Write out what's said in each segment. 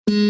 Lord,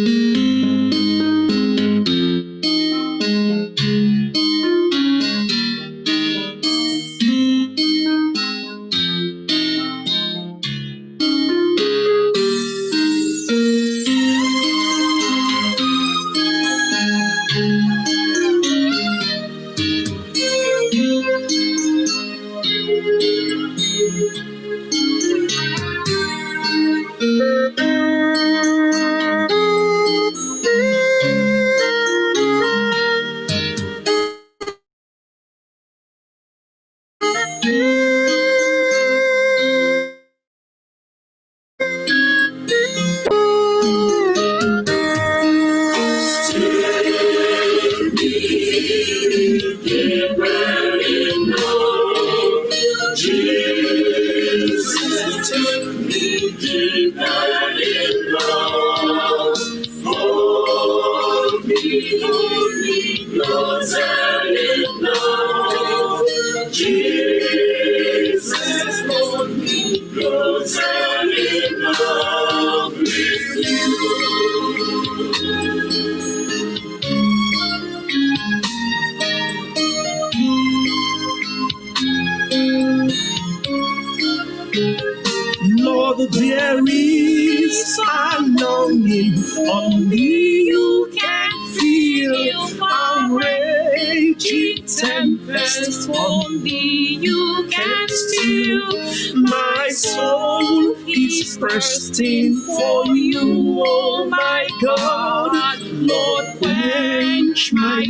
there is a longing only you can feel, a raging tempest only you can still. My soul is thirsting for you, oh my God. Lord, quench my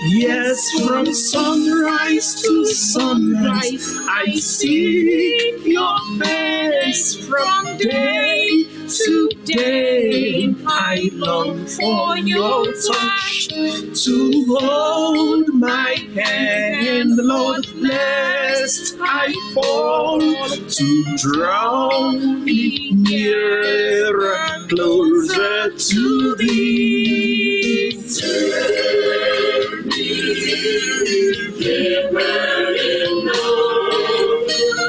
Yes, from sunrise to sunrise, I seek your face. From day to day, I long for your touch to hold my hand, Lord, lest I fall, to draw me nearer, closer to thee.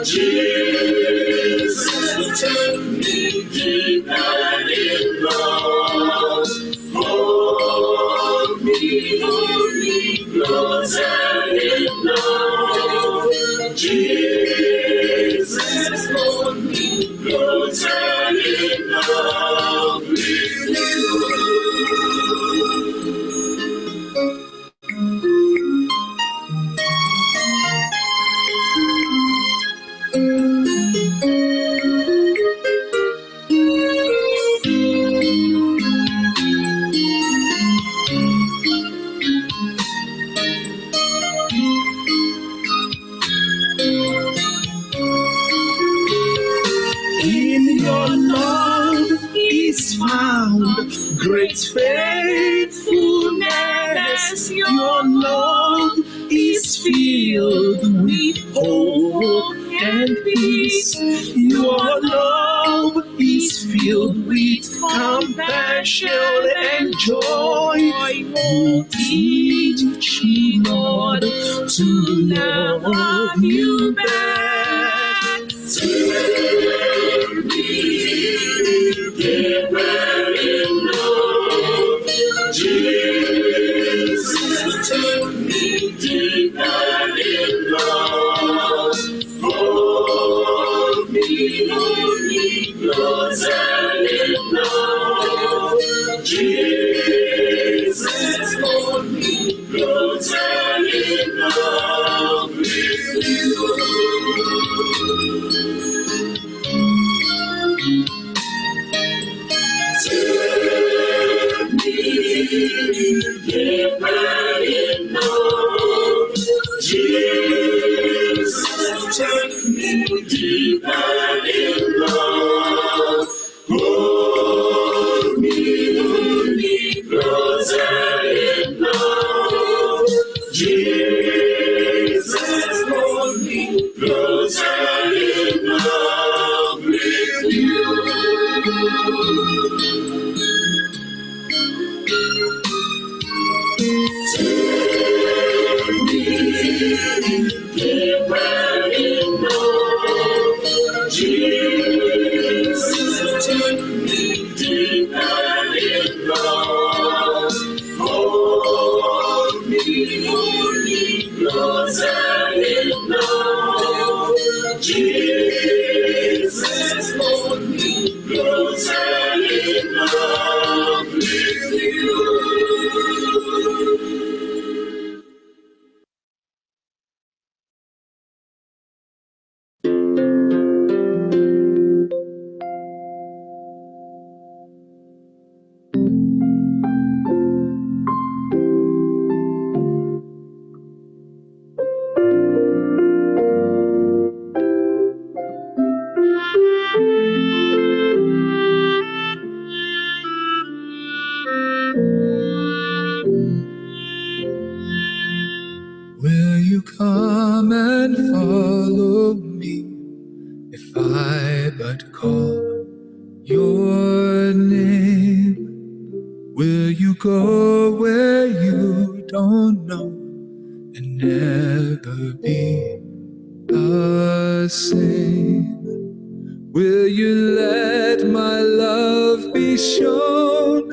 Jesus, take me deeper in love. Hold me closer in love. Jesus, hold me closer in love with you. In your love is found great faithfulness. Your love is filled with hope and peace. Your love is filled with compassion and joy. Oh, teach me, Lord, to love you back. Take me deeper in love. Jesus, take me deeper in love. Hold me closer in love. Jesus, hold me closer in love with you. Jesus, take me deeper in love. Hold me closer in love. Jesus, hold me closer in love with you. Will you come and follow me if I but call your name? Will you go where you don't know and never be the same? Will you let my love be shown?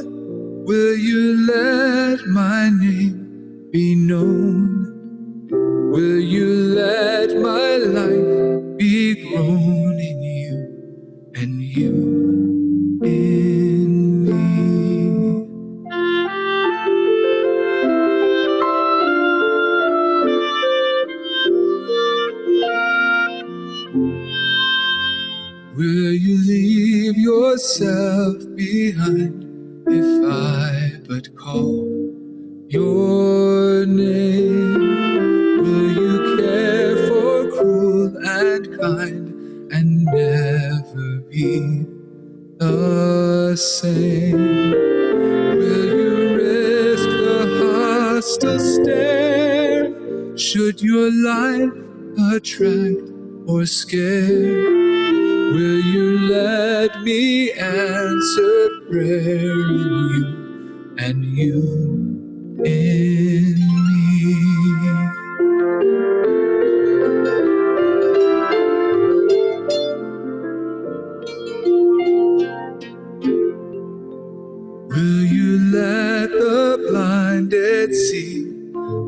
Will you let my name be known? Will you let my life be grown in you and you in me? Will you leave yourself behind if I but call your name? Will you care for cruel and kind and never be the same? Will you risk the hostile stare? Should your life attract or scare? Will you let me answer prayer in you and you in me? Will you let the blinded see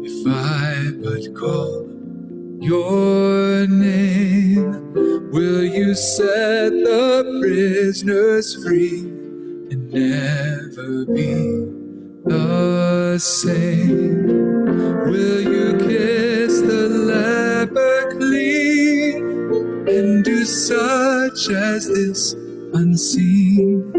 if I but call your name? Will you set the prisoners free and never be the same? Will you kiss the leper clean and do such as this unseen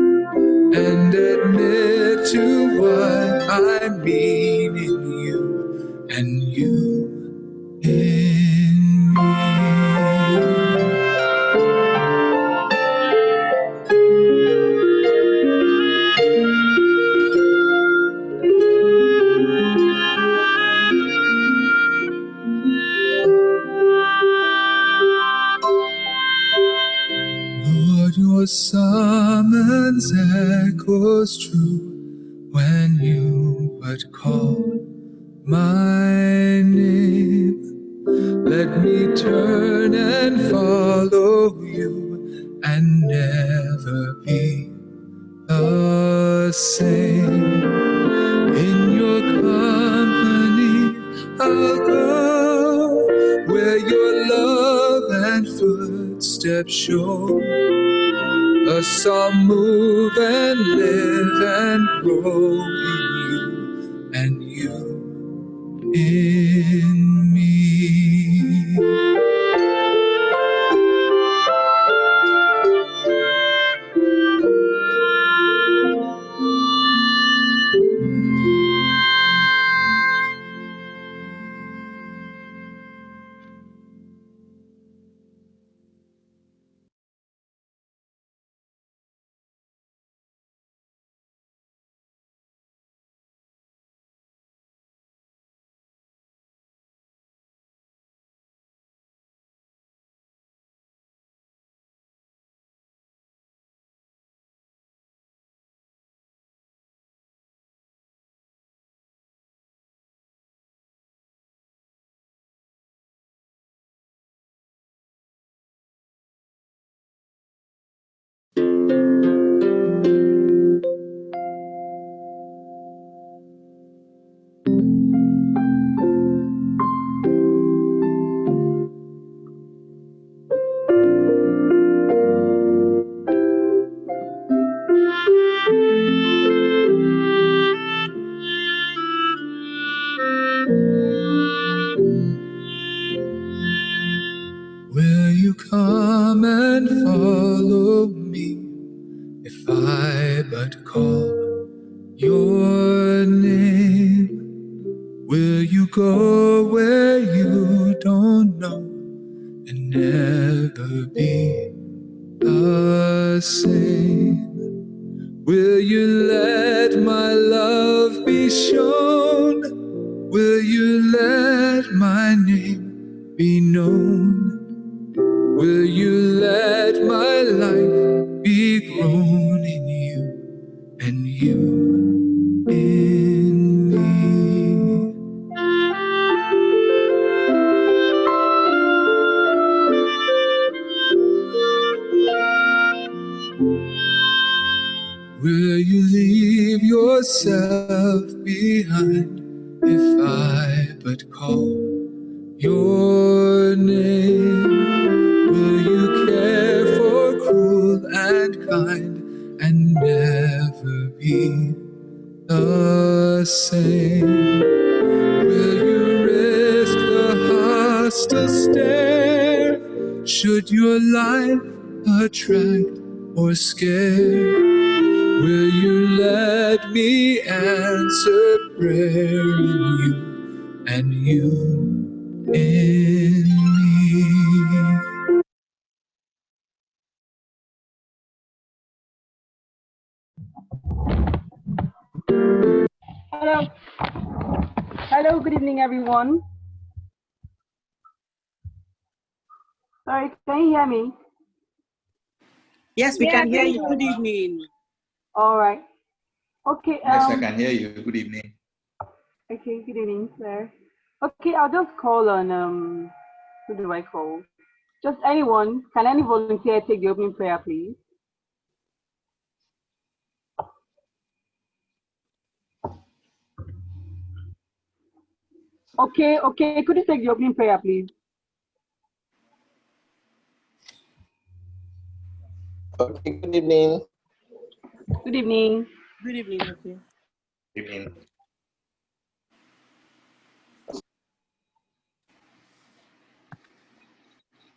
and admit to what I mean in you and you in me? Lord, your summons echoes true when you but call my name. Let me turn and follow you and never be the same. In your company I'll go where your love and footsteps show us all move and live and grow in you and you in me. I but call your name, will you go where you don't know and never be the same? Will you let my love be shown? Will you let my name be known? Will you let my life be grown in you and you in me? Will you leave yourself behind if I but call your name? Will you care for cruel and kind and never be the same? Will you risk the hostile stare? Should your life attract or scare? Will you let me answer prayer in you and you in me? Hello. Hello, good evening, everyone. Sorry, can you hear me? Yes, we can hear you. Good evening. All right. Okay. Yes, I can hear you. Good evening. Okay, good evening, sir. Okay, I'll just call on who do I call? Just anyone. Can any volunteer take the opening prayer, please? Okay, could you take the opening prayer, please? Okay, good evening. Good evening. Good evening. Okay. Good evening.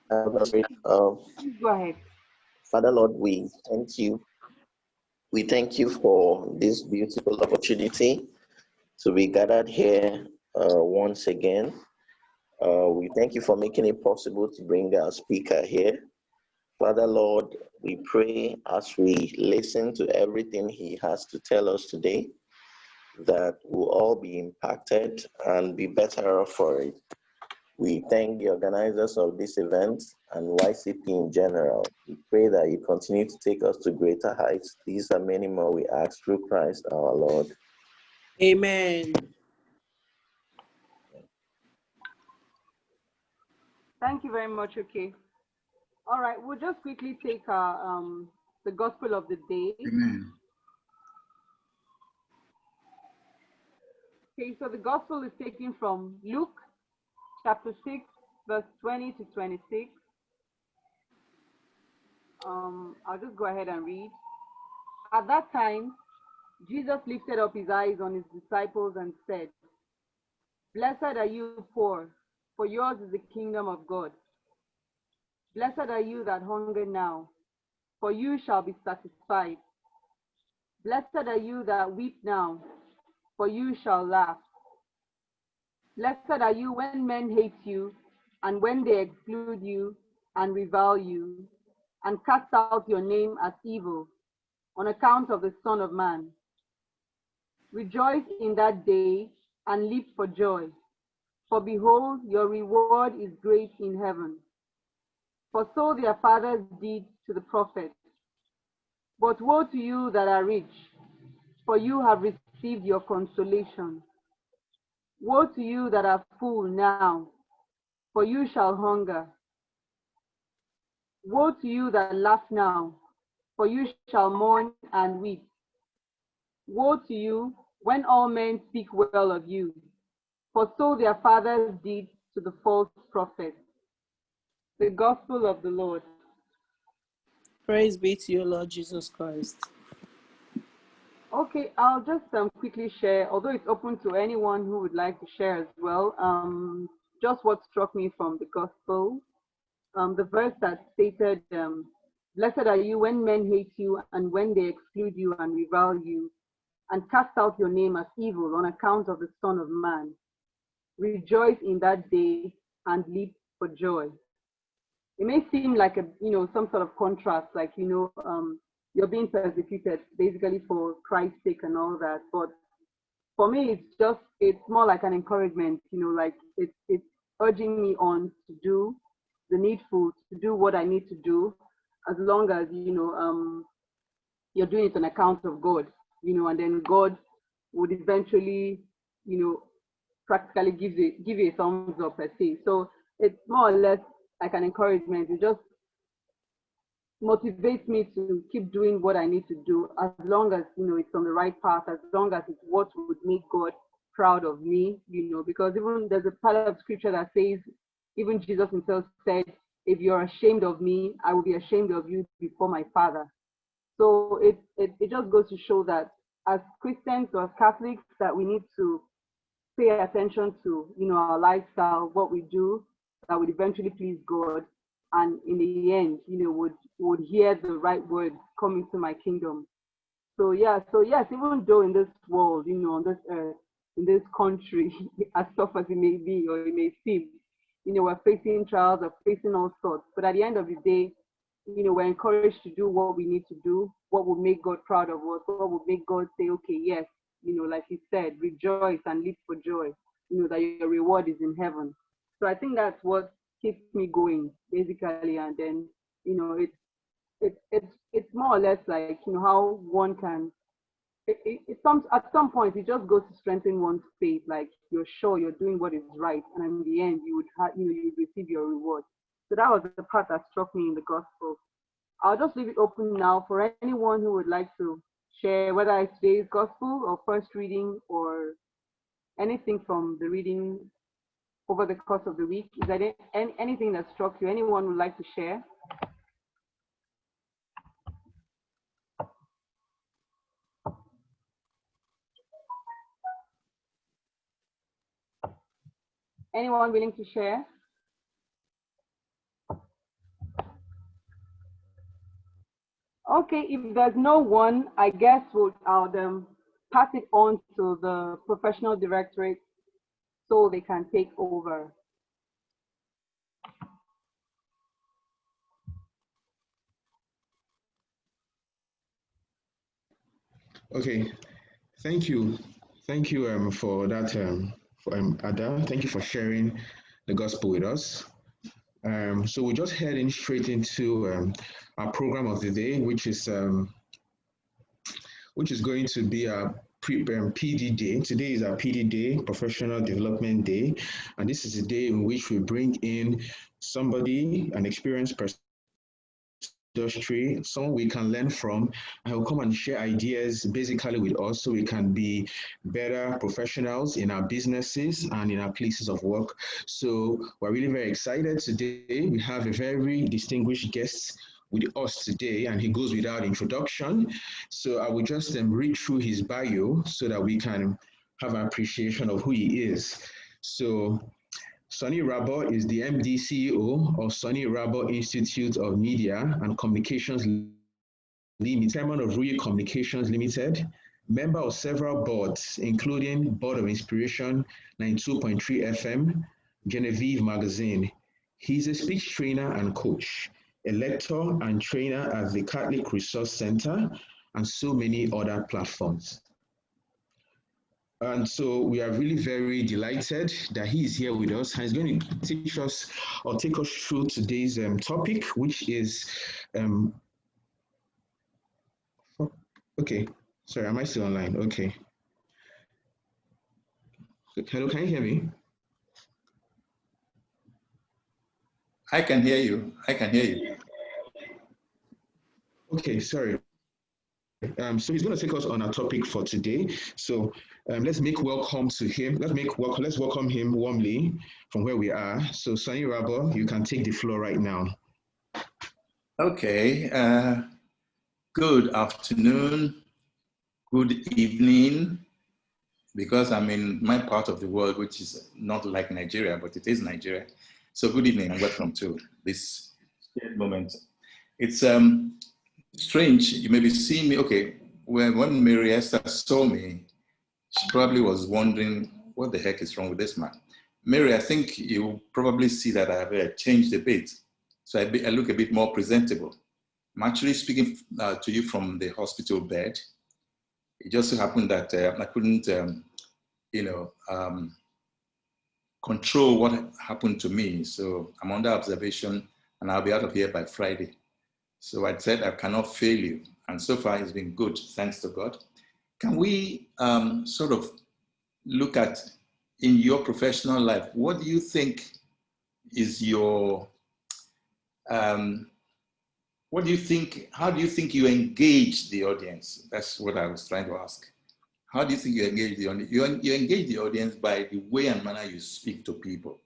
Go ahead. Father Lord, we thank you. We thank you for this beautiful opportunity to be gathered here once again. We thank you for making it possible to bring our speaker here. Father Lord, we pray as we listen to everything he has to tell us today, that we'll all be impacted and be better off for it. We thank the organizers of this event and YCP in general. We pray that you continue to take us to greater heights. These are many more we ask through Christ our Lord. Amen. Thank you very much. Okay. All right, we'll just quickly take the gospel of the day. Amen. Okay, so the gospel is taken from Luke chapter 6, verse 20 to 26. I'll just go ahead and read. At that time, Jesus lifted up his eyes on his disciples and said, "Blessed are you poor, for yours is the kingdom of God. Blessed are you that hunger now, for you shall be satisfied. Blessed are you that weep now, for you shall laugh. Blessed are you when men hate you, and when they exclude you, and revile you, and cast out your name as evil, on account of the Son of Man. Rejoice in that day, and leap for joy, for behold, your reward is great in heaven. For so their fathers did to the prophets. But woe to you that are rich, for you have received your consolation. Woe to you that are full now, for you shall hunger. Woe to you that laugh now, for you shall mourn and weep. Woe to you when all men speak well of you, for so their fathers did to the false prophets. The gospel of the Lord. Praise be to you, Lord Jesus Christ. Okay, I'll just quickly share, although it's open to anyone who would like to share as well, just what struck me from the gospel. The verse that stated, Blessed are you when men hate you and when they exclude you and revile you and cast out your name as evil on account of the Son of Man. Rejoice in that day and leap for joy. It may seem like some sort of contrast, like, you're being persecuted basically for Christ's sake and all that. But for me, it's more like an encouragement, like it's urging me on to do the needful, to do what I need to do, as long as, you're doing it on account of God, and then God would eventually, practically give you a thumbs up per se. So it's more or less like an encouragement. It just motivates me to keep doing what I need to do, as long as, it's on the right path, as long as it's what would make God proud of me, because even there's a part of scripture that says, even Jesus himself said, if you're ashamed of me, I will be ashamed of you before my Father. So it just goes to show that as Christians or as Catholics, that we need to pay attention to, our lifestyle, what we do, that would eventually please God, and in the end, would hear the right words coming to my kingdom. So yes, even though in this world, on this earth, in this country, as tough as it may be or it may seem, we're facing trials, we're facing all sorts. But at the end of the day, we're encouraged to do what we need to do, what will make God proud of us, what will make God say, okay, yes, like he said, rejoice and leap for joy, that your reward is in heaven. So I think that's what keeps me going, basically. And then, it's more or less like, how one can, at some point, it just goes to strengthen one's faith. Like, you're sure you're doing what is right, and in the end, you would receive your reward. So that was the part that struck me in the gospel. I'll just leave it open now for anyone who would like to share, whether it's today's gospel or first reading or anything from the reading over the course of the week. Is there anything that struck you? Anyone would like to share? Anyone willing to share? Okay, if there's no one, I guess I'll pass it on to the professional directorate so they can take over. Okay, thank you. Thank you for that, Ada. Thank you for sharing the gospel with us. So we're just heading straight into our program of the day, which is going to be our PD day. Today is our PD day, Professional Development Day, and this is a day in which we bring in somebody, an experienced person, industry, someone we can learn from, and will come and share ideas basically with us so we can be better professionals in our businesses and in our places of work. So we're really very excited today. We have a very distinguished guest with us today, and he goes without introduction. So I will just read through his bio so that we can have an appreciation of who he is. So Soni Irabor is the MD CEO of Soni Irabor Institute of Media and Communications Limited, chairman of Ruyi Communications Limited, member of several boards, including Board of Inspiration, 92.3 FM, Genevieve Magazine. He's a speech trainer and coach, a lecturer and trainer at the Catholic Resource Center, and so many other platforms. And so we are really very delighted that he is here with us and he's going to teach us or take us through today's topic, which is, okay, sorry, am I still online? Okay. Hello, can you hear me? I can hear you. I can hear you. Okay, sorry. So he's going to take us on our topic for today. So let's make welcome to him. Let's welcome him warmly from where we are. So Soni Irabor, you can take the floor right now. Okay. Good afternoon. Good evening. Because I'm in my part of the world, which is not like Nigeria, but it is Nigeria. So good evening and welcome to this moment. It's strange. You may be seeing me. Okay, when Mary Esther saw me, she probably was wondering what the heck is wrong with this man. Mary, I think you probably see that I've changed a bit, so I look a bit more presentable. I'm actually speaking to you from the hospital bed. It just so happened that I couldn't, control what happened to me. So I'm under observation and I'll be out of here by Friday. So I said, I cannot fail you. And so far it's been good, thanks to God. Can we sort of look at, in your professional life, what do you think is your, what do you think, how do you think you engage the audience? That's what I was trying to ask. How do you think you engage the audience? You engage the audience by the way and manner you speak to people.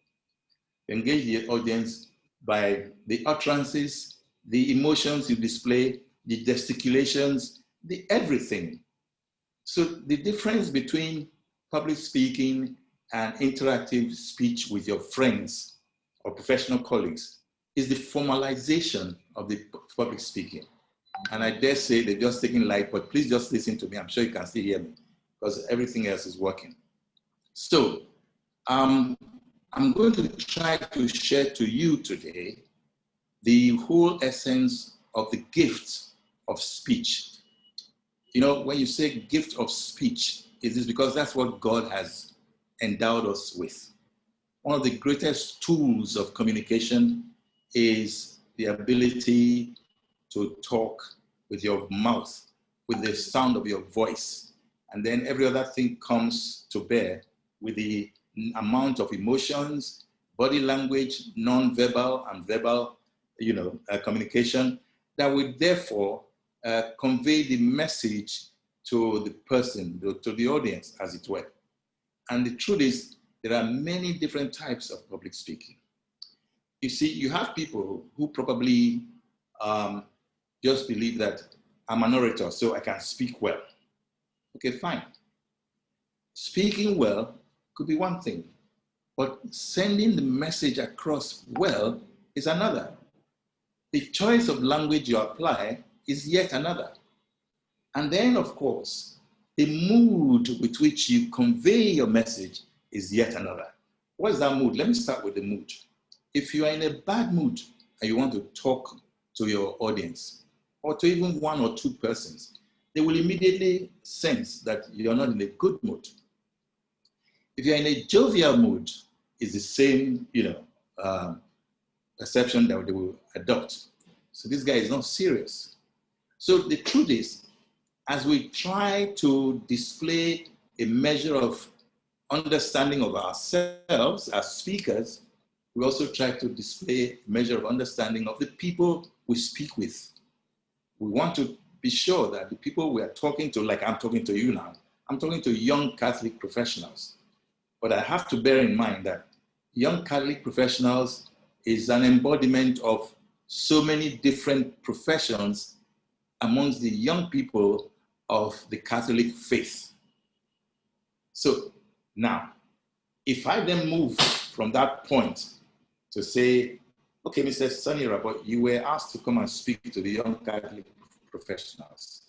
You engage the audience by the utterances, the emotions you display, the gesticulations, the everything. So the difference between public speaking and interactive speech with your friends or professional colleagues is the formalization of the public speaking. And I dare say they're just taking light, but please just listen to me. I'm sure you can still hear me because everything else is working. So I'm going to try to share to you today the whole essence of the gift of speech. You know, when you say gift of speech, it is because that's what God has endowed us with. One of the greatest tools of communication is the ability to talk with your mouth, with the sound of your voice. And then every other thing comes to bear with the amount of emotions, body language, non-verbal and verbal, communication that would therefore convey the message to the person, to the audience, as it were. And the truth is, there are many different types of public speaking. You see, you have people who probably just believe that I'm an orator, so I can speak well. Okay, fine. Speaking well could be one thing, but sending the message across well is another. The choice of language you apply is yet another. And then, of course, the mood with which you convey your message is yet another. What is that mood? Let me start with the mood. If you are in a bad mood and you want to talk to your audience, or to even one or two persons, they will immediately sense that you're not in a good mood. If you're in a jovial mood, it's the same, perception that they will adopt. So this guy is not serious. So the truth is, as we try to display a measure of understanding of ourselves as speakers, we also try to display a measure of understanding of the people we speak with. We want to be sure that the people we are talking to, like I'm talking to you now, I'm talking to young Catholic professionals. But I have to bear in mind that young Catholic professionals is an embodiment of so many different professions amongst the young people of the Catholic faith. So now, if I then move from that point to say, okay, Mr. Soni Irabor, you were asked to come and speak to the young Catholic professionals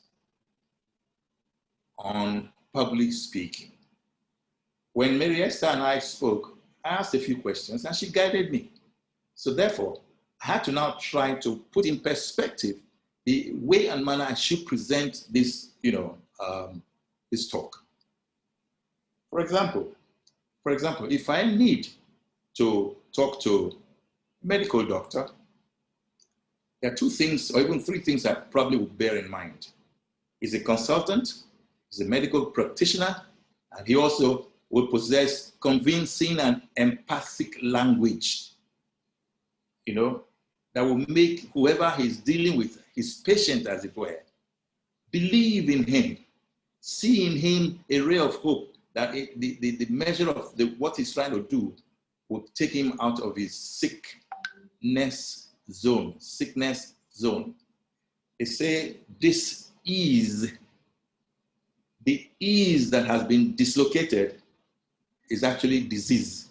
on public speaking. When Mary Esther and I spoke, I asked a few questions and she guided me. So therefore, I had to now try to put in perspective the way and manner I should present this, this talk. For example, if I need to talk to a medical doctor, there are two things, or even three things I probably would bear in mind. He's a consultant, he's a medical practitioner, and he also will possess convincing and empathic language, that will make whoever he's dealing with, his patient as it were, believe in him, see in him a ray of hope that the measure of what he's trying to do will take him out of his sickness zone. They say this is, the ease that has been dislocated is actually disease,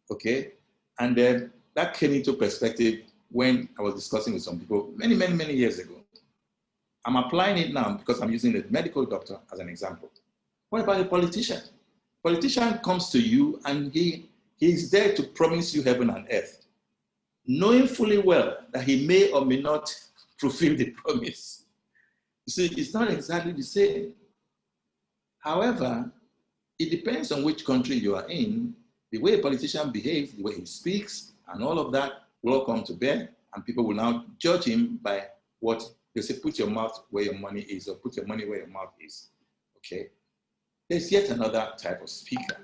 okay? And then that came into perspective when I was discussing with some people many years ago. I'm applying it now because I'm using a medical doctor as an example. What about a politician? Politician comes to you and he's there to promise you heaven and earth, knowing fully well that he may or may not fulfill the promise. You see, it's not exactly the same. However, it depends on which country you are in. The way a politician behaves, the way he speaks, and all of that will all come to bear, and people will now judge him by what they say, put your mouth where your money is, or put your money where your mouth is. Okay? There's yet another type of speaker,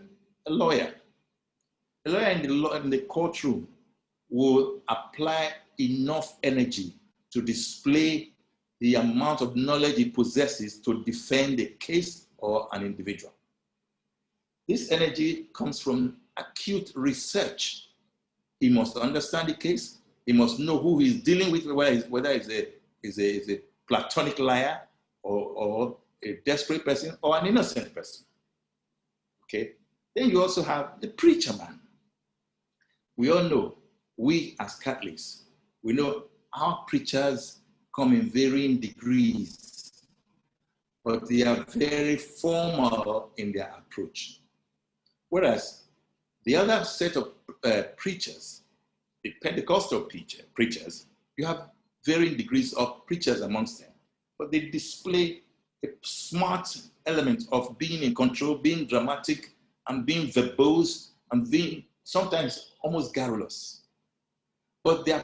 a lawyer. A lawyer in the courtroom will apply enough energy to display the amount of knowledge he possesses to defend a case or an individual. This energy comes from acute research. He must understand the case. He must know who he's dealing with, whether he's a platonic liar or a desperate person or an innocent person. Okay? Then you also have the preacher man. We all know, we as Catholics, we know our preachers come in varying degrees, but they are very formal in their approach. Whereas the other set of preachers, the Pentecostal preachers, you have varying degrees of preachers amongst them, but they display a smart element of being in control, being dramatic, and being verbose, and being sometimes almost garrulous. But their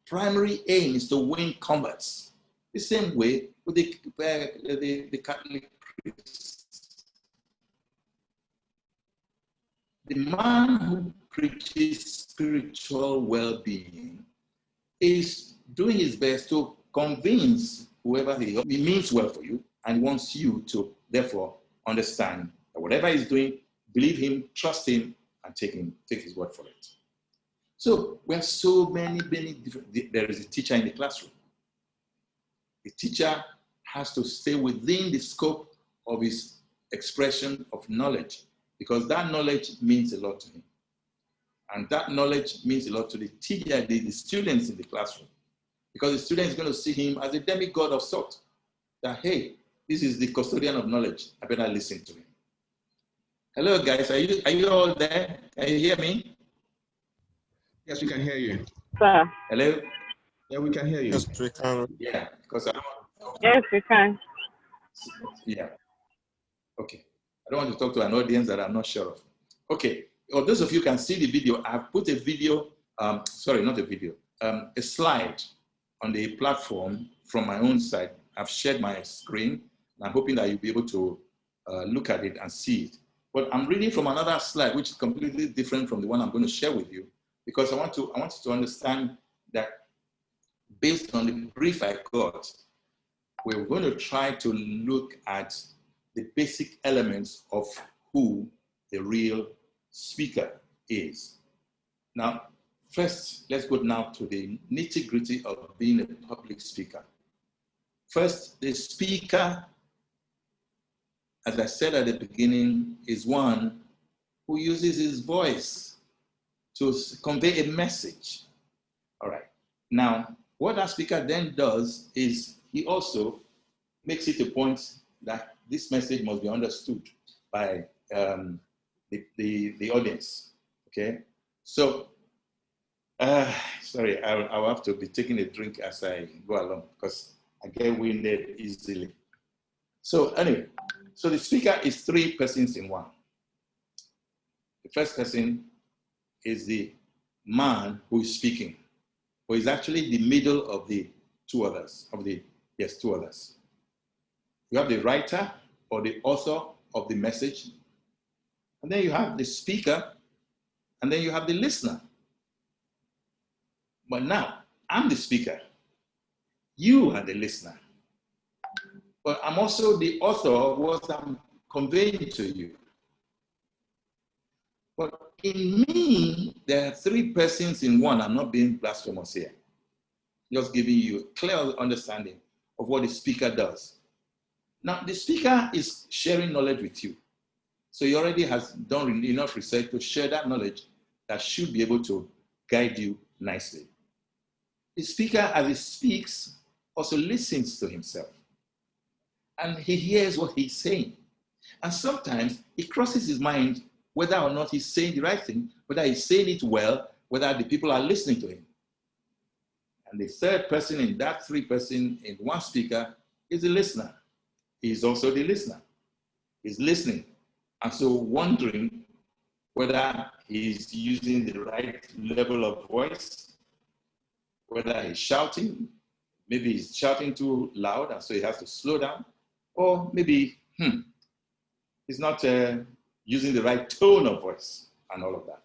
primary aim is to win converts. The same way with the Catholic priests. The man who preaches spiritual well-being is doing his best to convince whoever he means well for you and wants you to therefore understand that whatever he's doing, believe him, trust him, and take his word for it. So we have so many different. There is a teacher in the classroom. The teacher has to stay within the scope of his expression of knowledge, because that knowledge means a lot to him. And that knowledge means a lot to the teacher, the students in the classroom, because the student is going to see him as a demigod of sort. That, hey, this is the custodian of knowledge. I better listen to him. Hello, guys. Are you all there? Can you hear me? Yes, we can hear you. Sir. Hello? Yeah, we can hear you. Yes, we can. Yeah, because Yes, we can. Yeah. Okay. I don't want to talk to an audience that I'm not sure of. Okay. Well, those of you can see the video. I've put a video, sorry, not a video, a slide on the platform from my own side. I've shared my screen, and I'm hoping that you'll be able to look at it and see it. But I'm reading from another slide, which is completely different from the one I'm going to share with you, because I want you to understand that based on the brief I got, we're going to try to look at the basic elements of who the real speaker is. Now, first, let's go now to the nitty-gritty of being a public speaker. First, the speaker, as I said at the beginning, is one who uses his voice to convey a message. All right. Now, what that speaker then does is he also makes it a point that this message must be understood by the audience. Okay. So, sorry, I'll have to be taking a drink as I go along because I get winded easily. So anyway, so the speaker is three persons in one. The first person is the man who is speaking, who is actually the middle of the two others, two others. You have the writer or the author of the message, and then you have the speaker, and then you have the listener. But now, I'm the speaker. You are the listener. But I'm also the author of what I'm conveying to you. But in me, there are three persons in one. I'm not being blasphemous here. Just giving you a clear understanding of what the speaker does. Now, the speaker is sharing knowledge with you. So he already has done enough research to share that knowledge that should be able to guide you nicely. The speaker, as he speaks, also listens to himself. And he hears what he's saying. And sometimes it crosses his mind whether or not he's saying the right thing, whether he's saying it well, whether the people are listening to him. And the third person in that three person in one speaker is the listener. He's also the listener. He's listening. And so wondering whether he's using the right level of voice, whether he's shouting, maybe he's shouting too loud and so he has to slow down, or maybe he's not using the right tone of voice and all of that.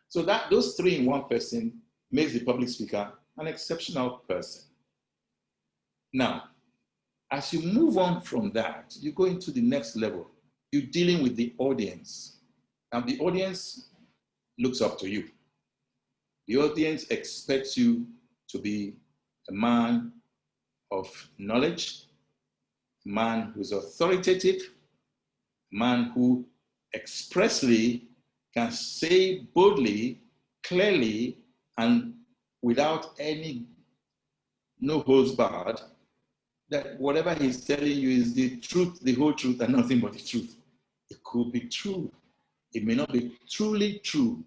So that those three in one person makes the public speaker an exceptional person. Now, as you move on from that, you go into the next level. You're dealing with the audience. And the audience looks up to you. The audience expects you to be a man of knowledge, a man who's authoritative, a man who expressly can say boldly, clearly, and without any no holds barred, that whatever he's telling you is the truth, the whole truth, and nothing but the truth. It could be true. It may not be truly true.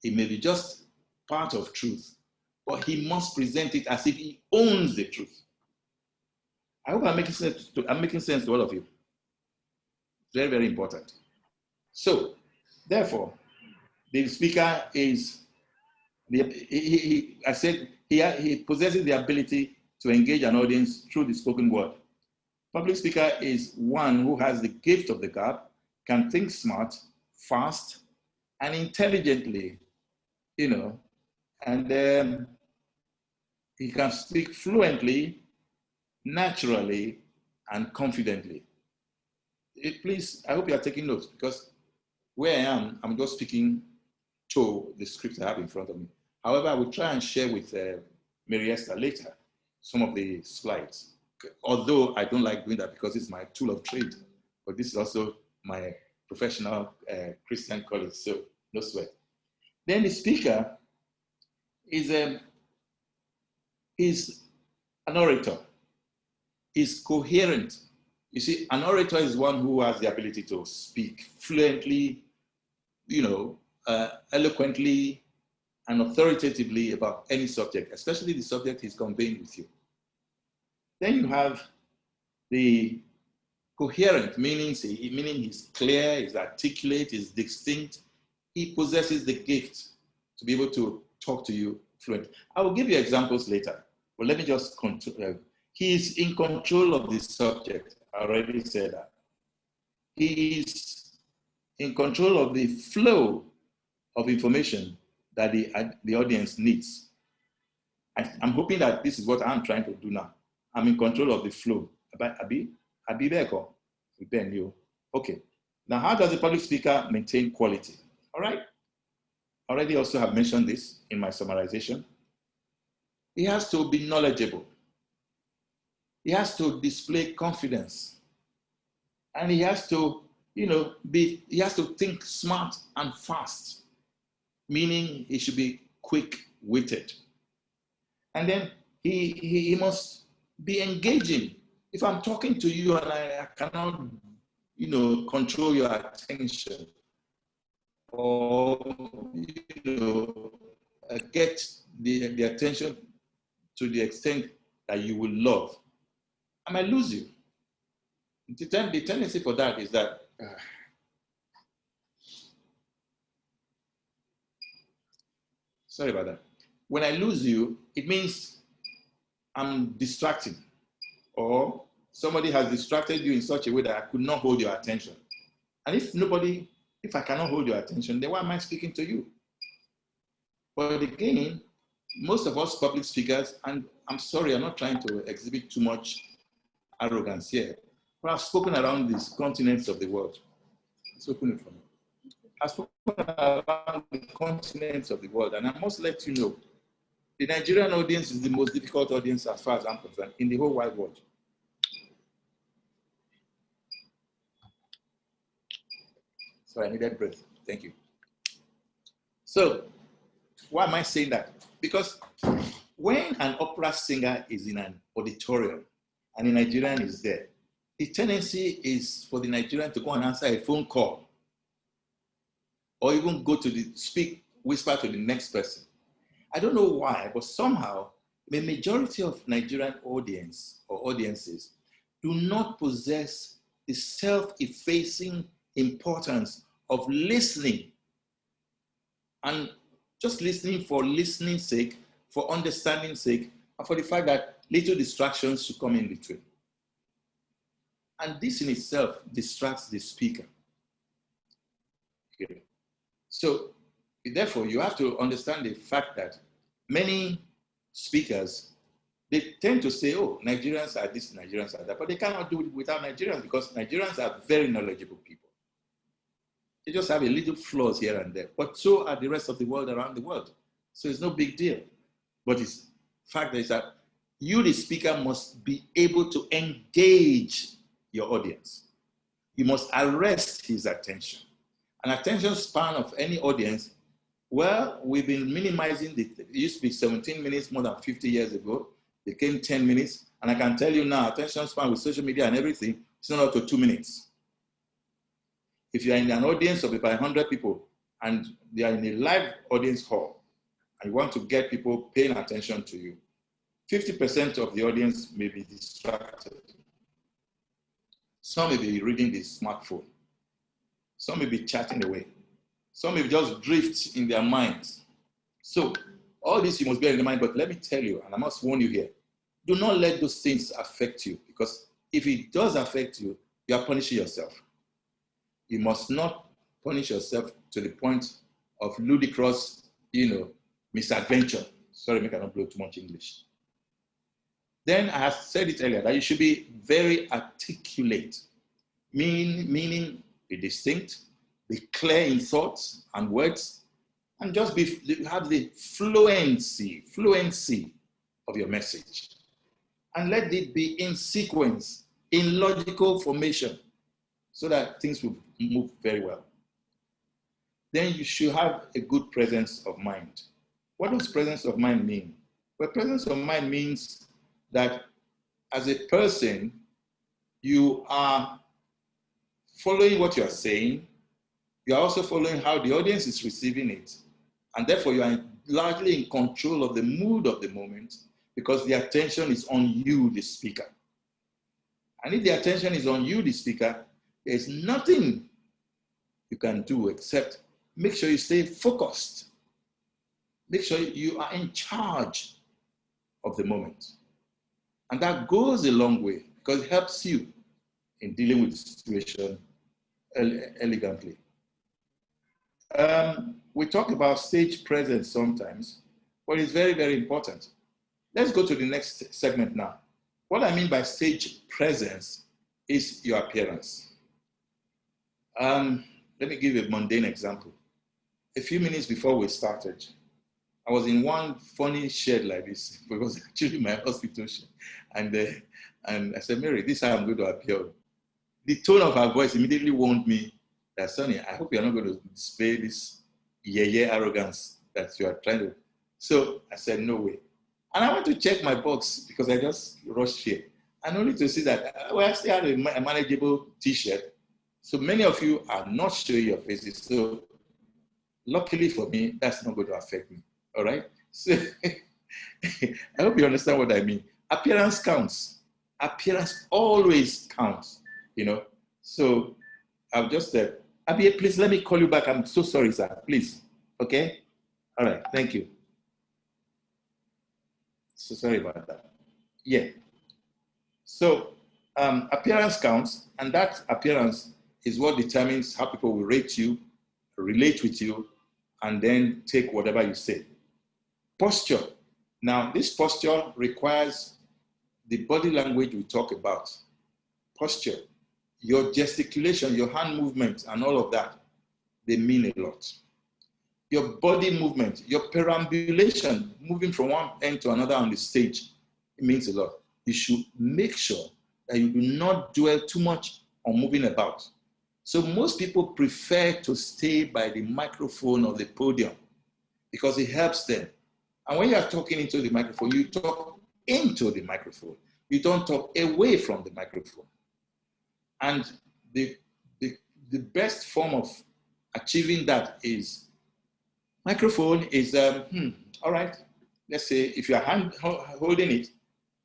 It may be just part of truth, but he must present it as if he owns the truth. I hope I'm making sense to all of you. Very, very important. So, therefore, the speaker is, I said, he possesses the ability to engage an audience through the spoken word. Public speaker is one who has the gift of the gab, can think smart, fast, and intelligently, and he can speak fluently, naturally, and confidently. Please, I hope you are taking notes, because where I am, I'm just speaking to the script I have in front of me. However, I will try and share with Mary Esther later some of the slides, although I don't like doing that because it's my tool of trade, but this is also my professional Christian college, so no sweat. Then the speaker is an orator, is coherent. You see, an orator is one who has the ability to speak fluently, eloquently, and authoritatively about any subject, especially the subject he's conveying with you. Then you have the coherent, meaning he's clear, he's articulate, he's distinct. He possesses the gift to be able to talk to you fluently. I will give you examples later, but let me just continue. He's in control of the subject. I already said that. He's in control of the flow of information that the audience needs. I'm hoping that this is what I'm trying to do now. I'm in control of the flow. Okay. Now, how does a public speaker maintain quality? All right. I already also have mentioned this in my summarization. He has to be knowledgeable. He has to display confidence. And he has to, he has to think smart and fast, meaning he should be quick-witted. And then he must be engaging. If I'm talking to you and I cannot, control your attention or, get the attention to the extent that you will love, I might lose you. The tendency for that is that sorry about that. When I lose you, it means I'm distracting, or somebody has distracted you in such a way that I could not hold your attention. And if I cannot hold your attention, then why am I speaking to you? But again, most of us public speakers, and I'm sorry, I'm not trying to exhibit too much arrogance here, but I've spoken around these continents of the world. Let's open it for me. I've spoken around the continents of the world, and I must let you know, the Nigerian audience is the most difficult audience as far as I'm concerned in the whole wide world. So I needed breath. Thank you. So why am I saying that? Because when an opera singer is in an auditorium and a Nigerian is there, the tendency is for the Nigerian to go and answer a phone call or even go to whisper to the next person. I don't know why, but somehow the majority of Nigerian audience or audiences do not possess the self-effacing importance of listening, and just listening for listening's sake, for understanding's sake, and for the fact that little distractions should come in between. And this in itself distracts the speaker. Okay. So therefore, you have to understand the fact that many speakers, they tend to say, oh, Nigerians are this, Nigerians are that, but they cannot do it without Nigerians because Nigerians are very knowledgeable people. They just have a little flaws here and there, but so are the rest of the world around the world. So it's no big deal. But the fact is that you, the speaker, must be able to engage your audience. You must arrest his attention. An attention span of any audience, well, we've been minimizing it used to be 17 minutes more than 50 years ago. It became 10 minutes. And I can tell you now, attention span with social media and everything, it's not up to 2 minutes. If you're in an audience of about 100 people and they are in a live audience hall and you want to get people paying attention to you, 50% of the audience may be distracted. Some may be reading the smartphone. Some may be chatting away. Some may just drift in their minds. So all this you must bear in mind, but let me tell you, and I must warn you here, do not let those things affect you, because if it does affect you, you are punishing yourself. You must not punish yourself to the point of ludicrous, misadventure. Sorry, I cannot blow too much English. Then I have said it earlier that you should be very articulate, meaning be distinct, be clear in thoughts and words, and just have the fluency of your message. And let it be in sequence, in logical formation, so that things will move very well. Then you should have a good presence of mind. What does presence of mind mean? Well, presence of mind means that as a person, you are following what you are saying. You are also following how the audience is receiving it. And therefore, you are largely in control of the mood of the moment because the attention is on you, the speaker. And if the attention is on you, the speaker, there's nothing you can do except make sure you stay focused. Make sure you are in charge of the moment. And that goes a long way because it helps you in dealing with the situation elegantly. We talk about stage presence sometimes, but it's very, very important. Let's go to the next segment now. What I mean by stage presence is your appearance. Let me give you a mundane example. A few minutes before we started, I was in one funny shed like this. It was actually my hospital shed. And I said, Mary, this is how I'm going to appear. The tone of her voice immediately warned me that, Soni, I hope you're not going to display this arrogance that you are trying to. So I said, no way. And I went to check my box because I just rushed here. And only to see that, I still had a manageable t-shirt. So many of you are not showing your faces. So luckily for me, that's not going to affect me. All right? So I hope you understand what I mean. Appearance counts. Appearance always counts, So I've just said, Abby, please let me call you back. I'm so sorry, sir. Please. Okay? All right. Thank you. So sorry about that. Yeah. So appearance counts, and that appearance is what determines how people will rate you, relate with you, and then take whatever you say. Posture. Now, this posture requires the body language we talk about. Posture, your gesticulation, your hand movement, and all of that, they mean a lot. Your body movement, your perambulation, moving from one end to another on the stage, it means a lot. You should make sure that you do not dwell too much on moving about. So most people prefer to stay by the microphone or the podium because it helps them. And when you are talking into the microphone, you talk into the microphone. You don't talk away from the microphone. And the best form of achieving that is microphone is, all right, let's say if you are holding it,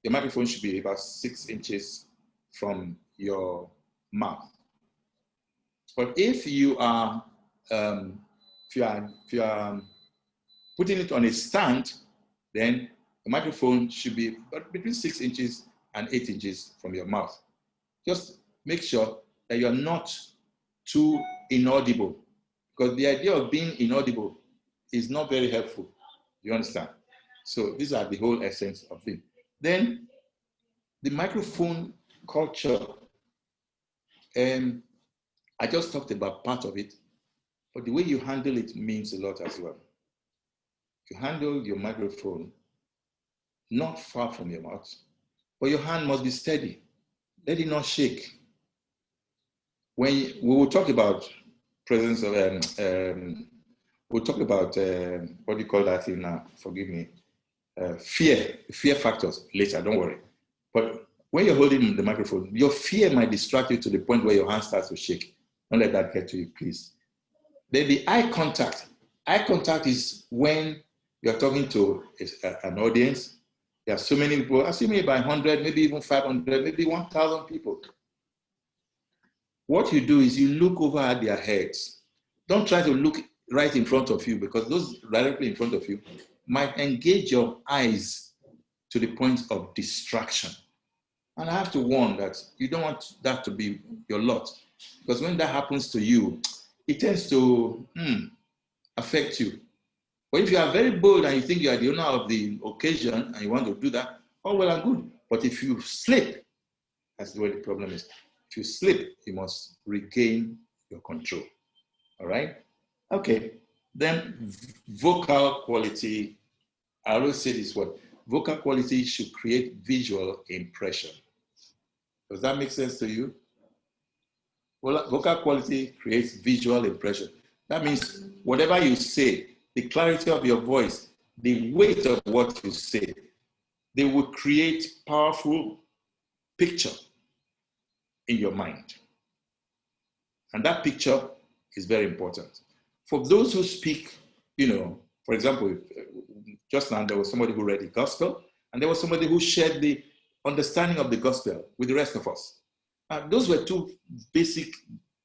your microphone should be about 6 inches from your mouth. But if you are putting it on a stand, then the microphone should be between 6 inches and 8 inches from your mouth. Just make sure that you're not too inaudible, because the idea of being inaudible is not very helpful. You understand? So these are the whole essence of it. Then the microphone culture, I just talked about part of it, but the way you handle it means a lot as well. You handle your microphone not far from your mouth, but your hand must be steady. Let it not shake. When we will talk about presence of, we'll talk about, what do you call that thing now? Forgive me. Fear factors later, don't worry. But when you're holding the microphone, your fear might distract you to the point where your hand starts to shake. Don't let that get to you, please. Then the eye contact. Eye contact is when you're talking to an audience. There are so many people, assuming by 100, maybe even 500, maybe 1,000 people. What you do is you look over at their heads. Don't try to look right in front of you, because those directly in front of you might engage your eyes to the point of distraction. And I have to warn that you don't want that to be your lot, because when that happens to you, it tends to affect you. But if you are very bold and you think you are the owner of the occasion and you want to do that, all well and good. But if you slip, that's where the problem is. If you slip, you must regain your control. All right? Okay. Then vocal quality. I always say this word. Vocal quality should create visual impression. Does that make sense to you? Well, vocal quality creates visual impression. That means whatever you say, the clarity of your voice, the weight of what you say, they will create powerful picture in your mind. And that picture is very important. For those who speak, for example, just now there was somebody who read the gospel, and there was somebody who shared the understanding of the gospel with the rest of us. Those were two basic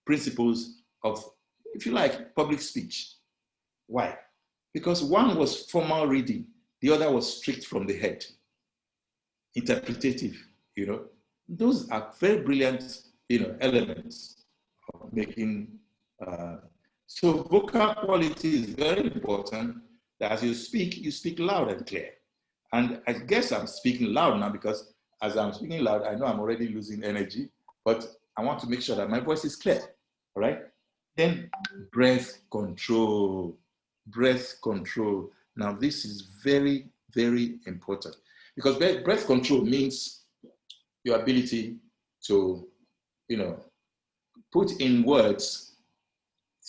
principles of, if you like, public speech. Why? Because one was formal reading, the other was strict from the head, interpretative. Those are very brilliant, elements of making. So vocal quality is very important. That as you speak loud and clear. And I guess I'm speaking loud now, because as I'm speaking loud, I know I'm already losing energy, but I want to make sure that my voice is clear. All right. Then breath control. Breath control. Now this is very, very important, because breath control means your ability to, put in words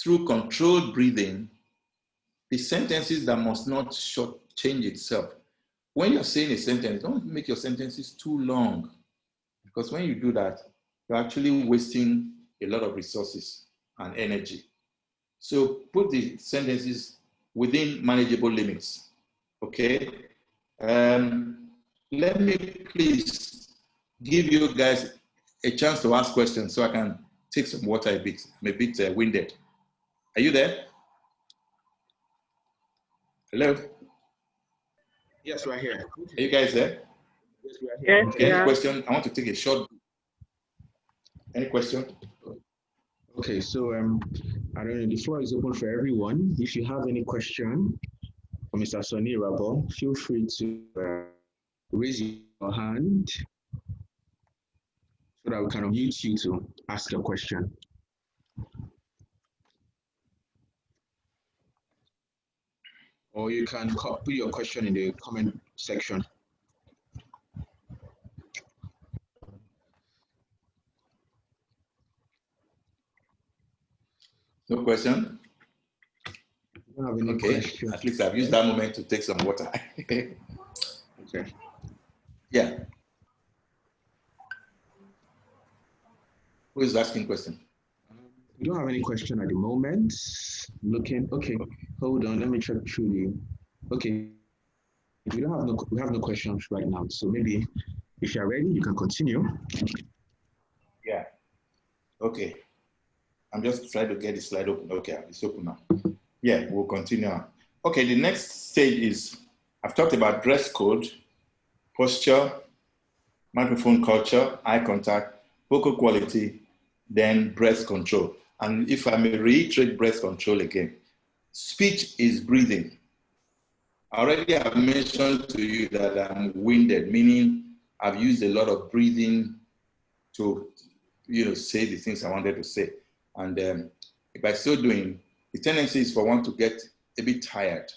through controlled breathing the sentences that must not change itself. When you're saying a sentence, don't make your sentences too long, because when you do that, you're actually wasting a lot of resources and energy. So put the sentences within manageable limits, okay? Let me please give you guys a chance to ask questions so I can take some water a bit. I'm a bit winded. Are you there? Hello? Yes, we're here. Are you guys there? Yes, we are here. Yes, Any yeah. question? I want to take a short. Any question? Okay, so I don't know, the floor is open for everyone. If you have any question for Mr. Soni Irabor, feel free to raise your hand so that we can unmute you to ask your question. Or you can put your question in the comment section. No question? I don't have any Okay, questions. at least I've used that moment to take some water. Okay. Yeah. Who is asking question? We don't have any question at the moment. Looking, okay, hold on, let me check through the, okay, we have no questions right now. So maybe if you're ready, you can continue. Yeah. Okay. I'm just trying to get the slide open. Okay, it's open now. Yeah, we'll continue on. Okay, the next stage is, I've talked about dress code, posture, microphone culture, eye contact, vocal quality, then breath control. And if I may reiterate breath control again, speech is breathing. I already have mentioned to you that I'm winded, meaning I've used a lot of breathing to, say the things I wanted to say. And by so doing, the tendency is for one to get a bit tired,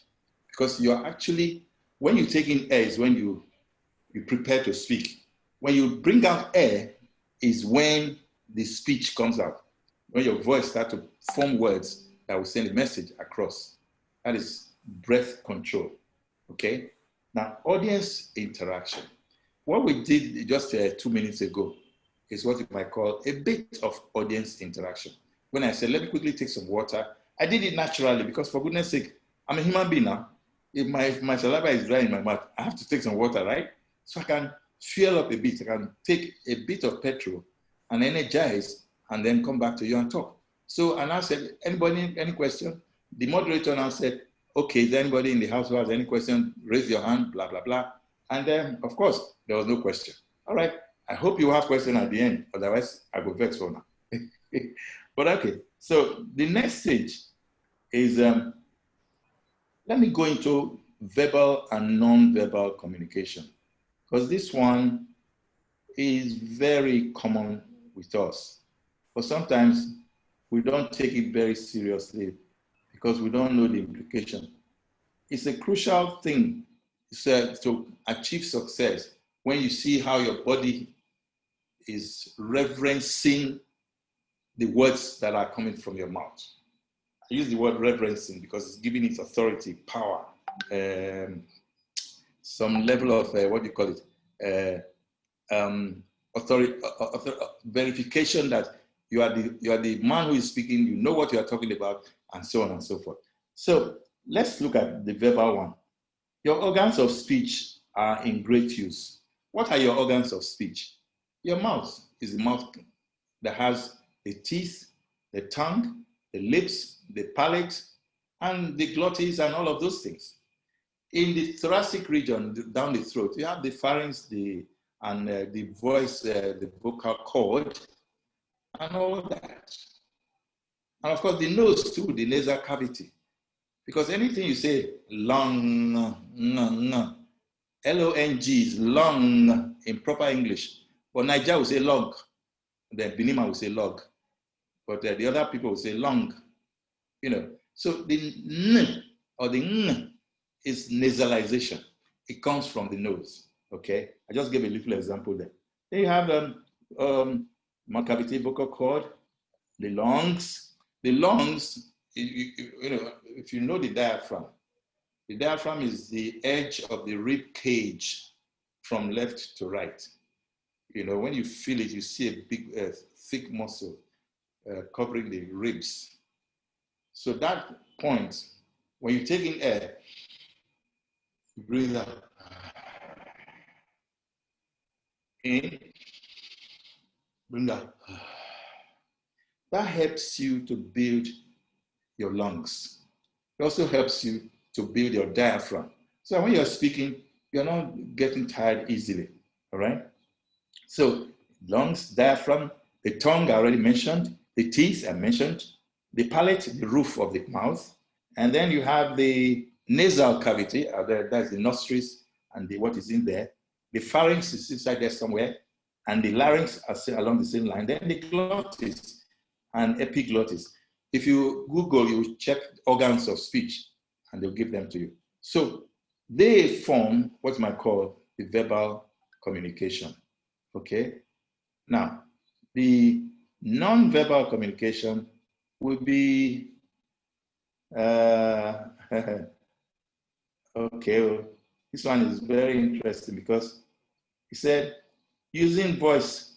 because you're actually, when you take in air is when you prepare to speak. When you bring out air is when the speech comes out, when your voice starts to form words that will send a message across. That is breath control. Okay? Now, audience interaction. What we did just 2 minutes ago is what you might call a bit of audience interaction. When I said, let me quickly take some water, I did it naturally because, for goodness sake, I'm a human being now. If my saliva is dry in my mouth, I have to take some water, right? So I can fuel up a bit. I can take a bit of petrol and energize and then come back to you and talk. So, and I said, anybody, any question? The moderator now said, okay, is there anybody in the house who has any question? Raise your hand, blah, blah, blah. And then, of course, there was no question. All right, I hope you have question at the end, otherwise I go vex for now. But okay, so the next stage is, let me go into verbal and non-verbal communication, because this one is very common with us. But sometimes we don't take it very seriously because we don't know the implication. It's a crucial thing to achieve success when you see how your body is reverencing the words that are coming from your mouth. I use the word reverencing because it's giving it authority, power, some level of, what do you call it? Authority, verification that you are the man who is speaking, you know what you are talking about, and so on and so forth. So let's look at the verbal one. Your organs of speech are in great use. What are your organs of speech? Your mouth is the mouth that has the teeth, the tongue, the lips, the palate, and the glottis, and all of those things. In the thoracic region, down the throat, you have the pharynx, the voice, the vocal cord, and all that. And of course, the nose too, the nasal cavity. Because anything you say, long, L-O-N-G is long in proper English. But Niger will say log. The Benima will say log. But the other people will say long. So the n or the n is nasalization. It comes from the nose. Okay, I just gave a little example there. Then you have mouth cavity, vocal cord, the lungs. The lungs, if you know the diaphragm is the edge of the rib cage from left to right. When you feel it, you see a big, thick muscle covering the ribs. So that point, when you take in air, you breathe out. In, bring out. That helps you to build your lungs. It also helps you to build your diaphragm. So when you're speaking, you're not getting tired easily, all right? So lungs, diaphragm, the tongue I already mentioned, the teeth I mentioned, the palate, the roof of the mouth, and then you have the nasal cavity, that's the nostrils and what is in there. The pharynx is inside there somewhere, and the larynx are along the same line. Then the glottis and epiglottis. If you Google, you check organs of speech, and they'll give them to you. So they form what you might call the verbal communication. Okay. Now, the non-verbal communication will be Okay, well, this one is very interesting because he said using voice,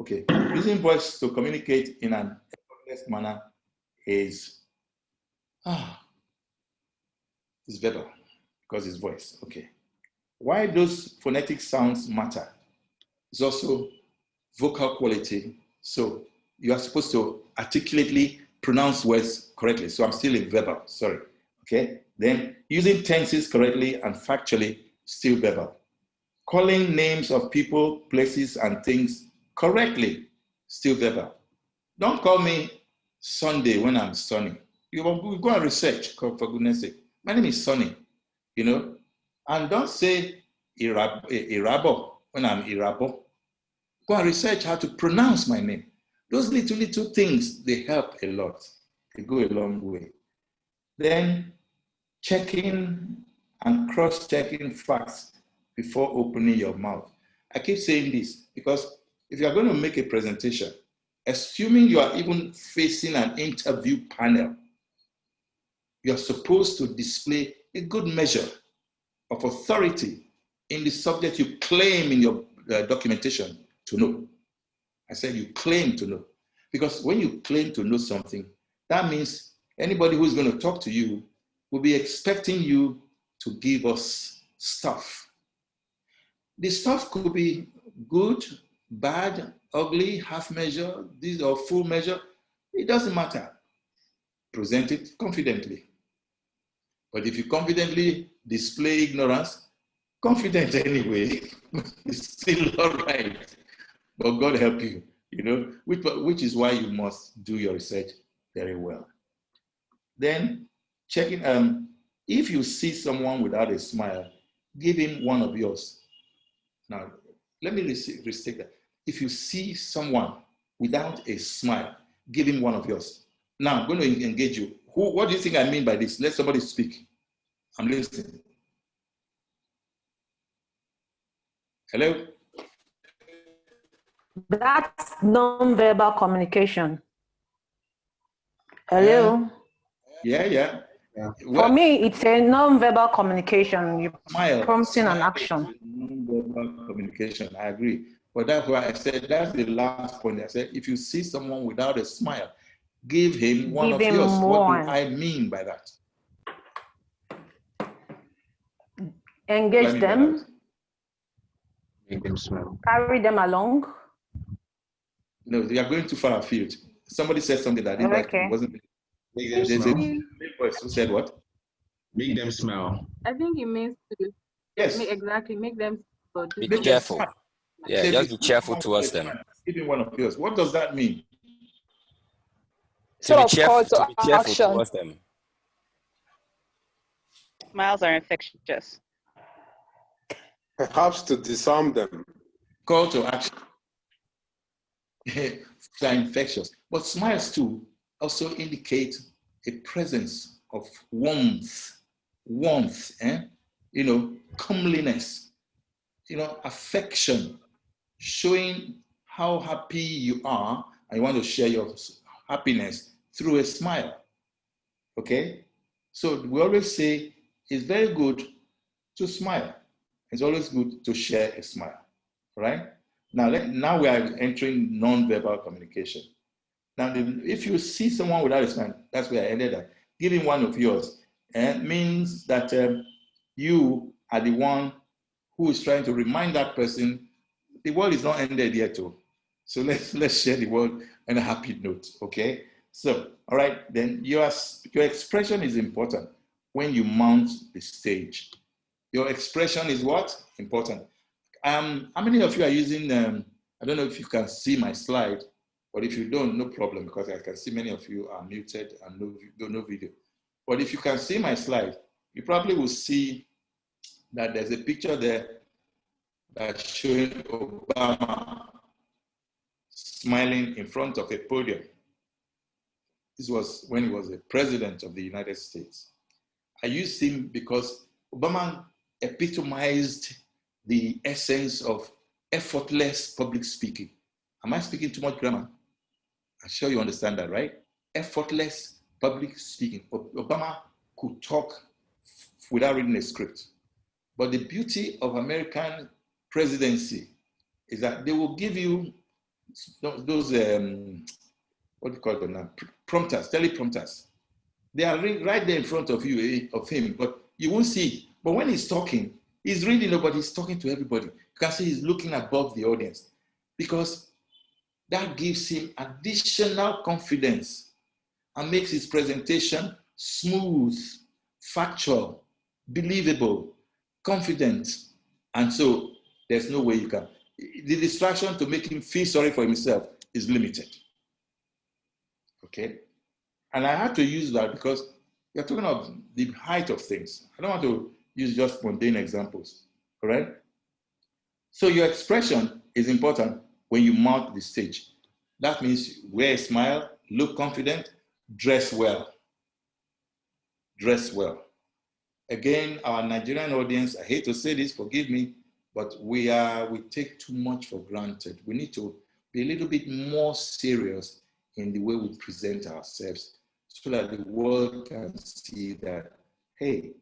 okay, using voice to communicate in an effortless manner is is verbal because it's voice. Okay. Why those phonetic sounds matter is also vocal quality. So you are supposed to articulately pronounce words correctly. So I'm still in verbal, sorry. Okay. Then using tenses correctly and factually, still verbal. Calling names of people, places, and things correctly, still verbal. Don't call me Sunday when I'm Sonny. You will go and research, for goodness sake. My name is Sonny, you know. And don't say Irabor when I'm Irabor. Go and research how to pronounce my name. Those little things, they help a lot. They go a long way. Then checking and cross-checking facts before opening your mouth. I keep saying this because if you are going to make a presentation, assuming you are even facing an interview panel, you're supposed to display a good measure of authority in the subject you claim in your documentation to know. I said you claim to know. Because when you claim to know something, that means anybody who's going to talk to you will be expecting you to give us stuff. The stuff could be good, bad, ugly, half measure, this or full measure. It doesn't matter. Present it confidently. But if you confidently display ignorance, confident anyway, it's still all right. But God help you, you know, which is why you must do your research very well. Then checking, if you see someone without a smile, give him one of yours. Now, let me restate that. If you see someone without a smile, give him one of yours. Now, I'm going to engage you. What do you think I mean by this? Let somebody speak. I'm listening. Hello? That's non-verbal communication. Hello? Yeah. For me, it's a non-verbal communication. You're prompting an smile action. Non-verbal communication, I agree. But that's why I said, that's the last point. I said, if you see someone without a smile, give him one of yours. What do I mean by that? Engage them. Make them smile. Carry them along. No, you are going too far afield. Somebody said something that Okay. wasn't. Make them There's smile. a person who said what? Make them smile. I think it means to Yes. exactly make them Be careful. Yeah, just be careful towards them. Give him one of yours. What does that mean? To be careful towards them. Smiles are infectious. Perhaps to disarm them. Call to action. They're infectious. But smiles too also indicate a presence of warmth, you know, comeliness, you know, affection, showing how happy you are and you want to share your happiness through a smile. Okay? So we always say it's very good to smile. It's always good to share a smile. Right? Now we are entering non-verbal communication. Now, if you see someone without a smile, that's where I ended up. Giving one of yours means that you are the one who is trying to remind that person the world is not ended yet. So let's share the world on a happy note, okay? So, all right, then your expression is important when you mount the stage. Your expression is what? Important. How many of you are using, I don't know if you can see my slide, but if you don't, no problem, because I can see many of you are muted and no video. But if you can see my slide, you probably will see that there's a picture there that's showing Obama smiling in front of a podium. This was when he was the president of the United States. I used him because Obama epitomized the essence of effortless public speaking. Am I speaking too much grammar? I'm sure you understand that, right? Effortless public speaking. Obama could talk without reading a script. But the beauty of American presidency is that they will give you those, what do you call them now? Prompters, teleprompters. They are right there in front of you, of him, but you won't see it. But when he's talking, he's reading, but he's talking to everybody. You can see he's looking above the audience because that gives him additional confidence and makes his presentation smooth, factual, believable, confident. And so there's no way you can. The distraction to make him feel sorry for himself is limited. Okay? And I had to use that because you're talking about the height of things. I don't want to use just mundane examples, all right? So your expression is important when you mount the stage. That means wear a smile, look confident, dress well. Dress well. Again, our Nigerian audience, I hate to say this, forgive me, but we take too much for granted. We need to be a little bit more serious in the way we present ourselves so that the world can see that, hey,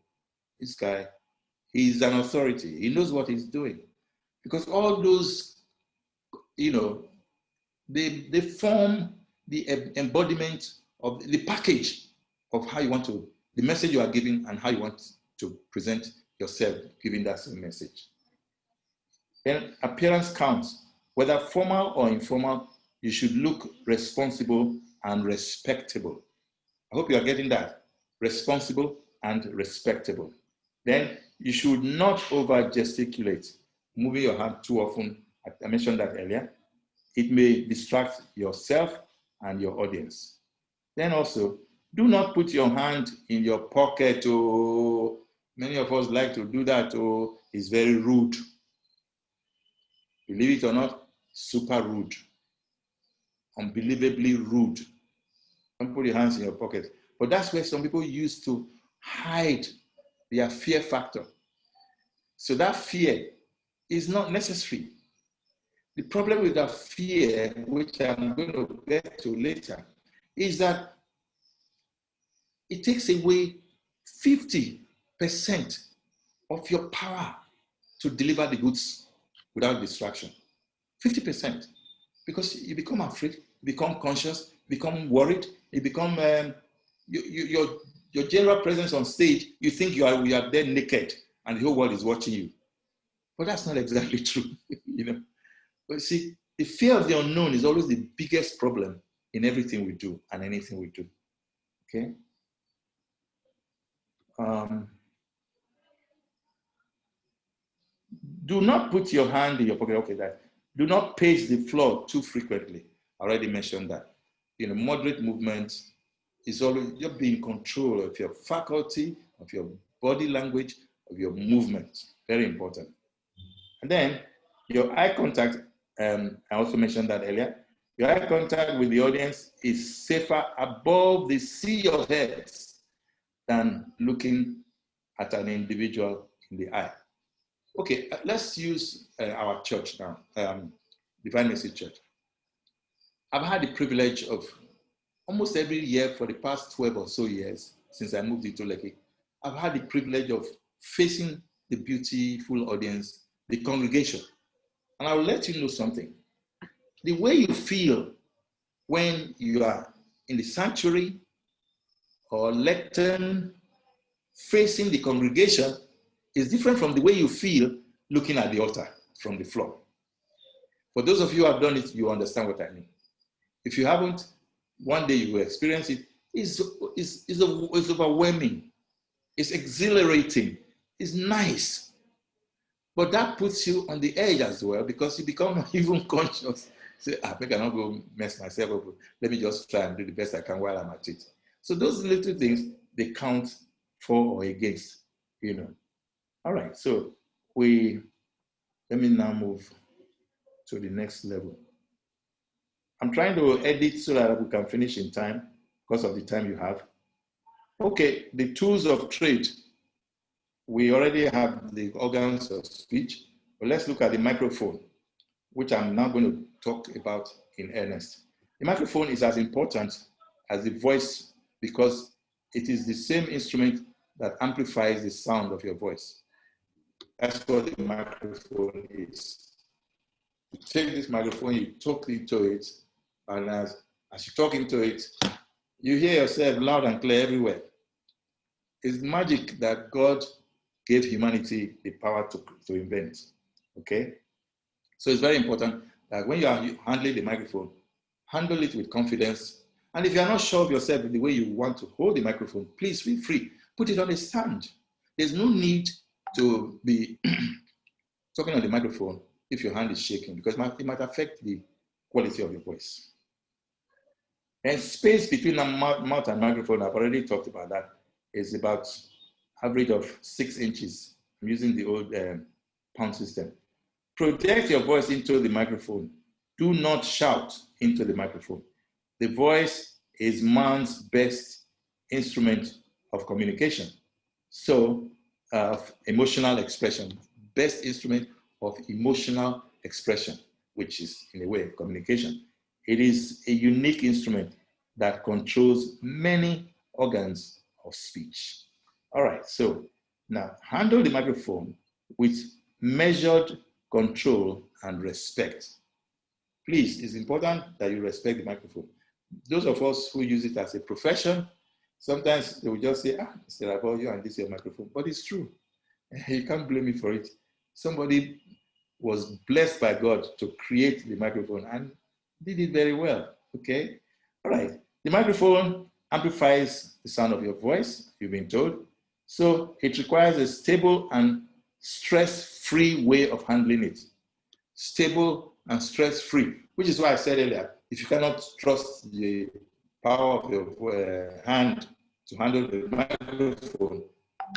this guy, he's an authority. He knows what he's doing. Because all those, they form the embodiment of the package of how you want to, the message you are giving and how you want to present yourself, giving that same message. Then appearance counts. Whether formal or informal, you should look responsible and respectable. I hope you are getting that. Responsible and respectable. Then you should not over gesticulate, moving your hand too often. I mentioned that earlier. It may distract yourself and your audience. Then also, do not put your hand in your pocket. Oh, many of us like to do that. Oh, it's very rude. Believe it or not, super rude. Unbelievably rude. Don't put your hands in your pocket. But that's where some people used to hide their fear factor. So that fear is not necessary. The problem with that fear, which I'm going to get to later, is that it takes away 50% of your power to deliver the goods without distraction. 50%. Because you become afraid, you become conscious, you become worried, you become, your general presence on stage, you think you are there naked and the whole world is watching you. But that's not exactly true, But see, the fear of the unknown is always the biggest problem in everything we do and anything we do, okay? Do not put your hand in your pocket, okay, that. Do not pace the floor too frequently. I already mentioned that. Moderate movement is always, you'll be in control of your faculty, of your body language, of your movement. Very important. And then your eye contact, I also mentioned that earlier. Your eye contact with the audience is safer above the sea of heads than looking at an individual in the eye. Okay, let's use our church now, Divine Mercy Church. I've had the privilege of almost every year for the past 12 or so years since I moved into Lekki, I've had the privilege of facing the beautiful audience, the congregation. And I'll let you know something. The way you feel when you are in the sanctuary or lectern facing the congregation is different from the way you feel looking at the altar from the floor. For those of you who have done it, you understand what I mean. If you haven't, one day you will experience it. It's overwhelming. It's exhilarating. It's nice. But that puts you on the edge as well because you become even conscious. Say, I think I'm not going to mess myself up. Let me just try and do the best I can while I'm at it. So those little things, they count for or against, All right, so let me now move to the next level. I'm trying to edit so that we can finish in time because of the time you have. Okay, the tools of trade. We already have the organs of speech, but let's look at the microphone, which I'm now going to talk about in earnest. The microphone is as important as the voice because it is the same instrument that amplifies the sound of your voice. That's what the microphone is. You take this microphone, you talk into it, and as you talk into it, you hear yourself loud and clear everywhere. It's magic that God gave humanity the power to invent, okay? So it's very important that when you are handling the microphone, handle it with confidence. And if you are not sure of yourself in the way you want to hold the microphone, please feel free. Put it on a stand. There's no need to be talking on the microphone if your hand is shaking, because it might affect the quality of your voice. And space between the mouth and microphone, I've already talked about that, is about average of 6 inches. I'm using the old pound system. Project your voice into the microphone. Do not shout into the microphone. The voice is man's best instrument of communication. So, emotional expression, best instrument of emotional expression, which is in a way communication. It is a unique instrument that controls many organs of speech. All right, so now handle the microphone with measured control and respect. Please, it's important that you respect the microphone. Those of us who use it as a profession, sometimes they will just say, Mr. Irabor, you and this is your microphone. But it's true. You can't blame me for it. Somebody was blessed by God to create the microphone and did it very well, okay? All right, the microphone amplifies the sound of your voice, you've been told. So it requires a stable and stress-free way of handling it. Stable and stress-free, which is why I said earlier, if you cannot trust the power of your hand to handle the microphone,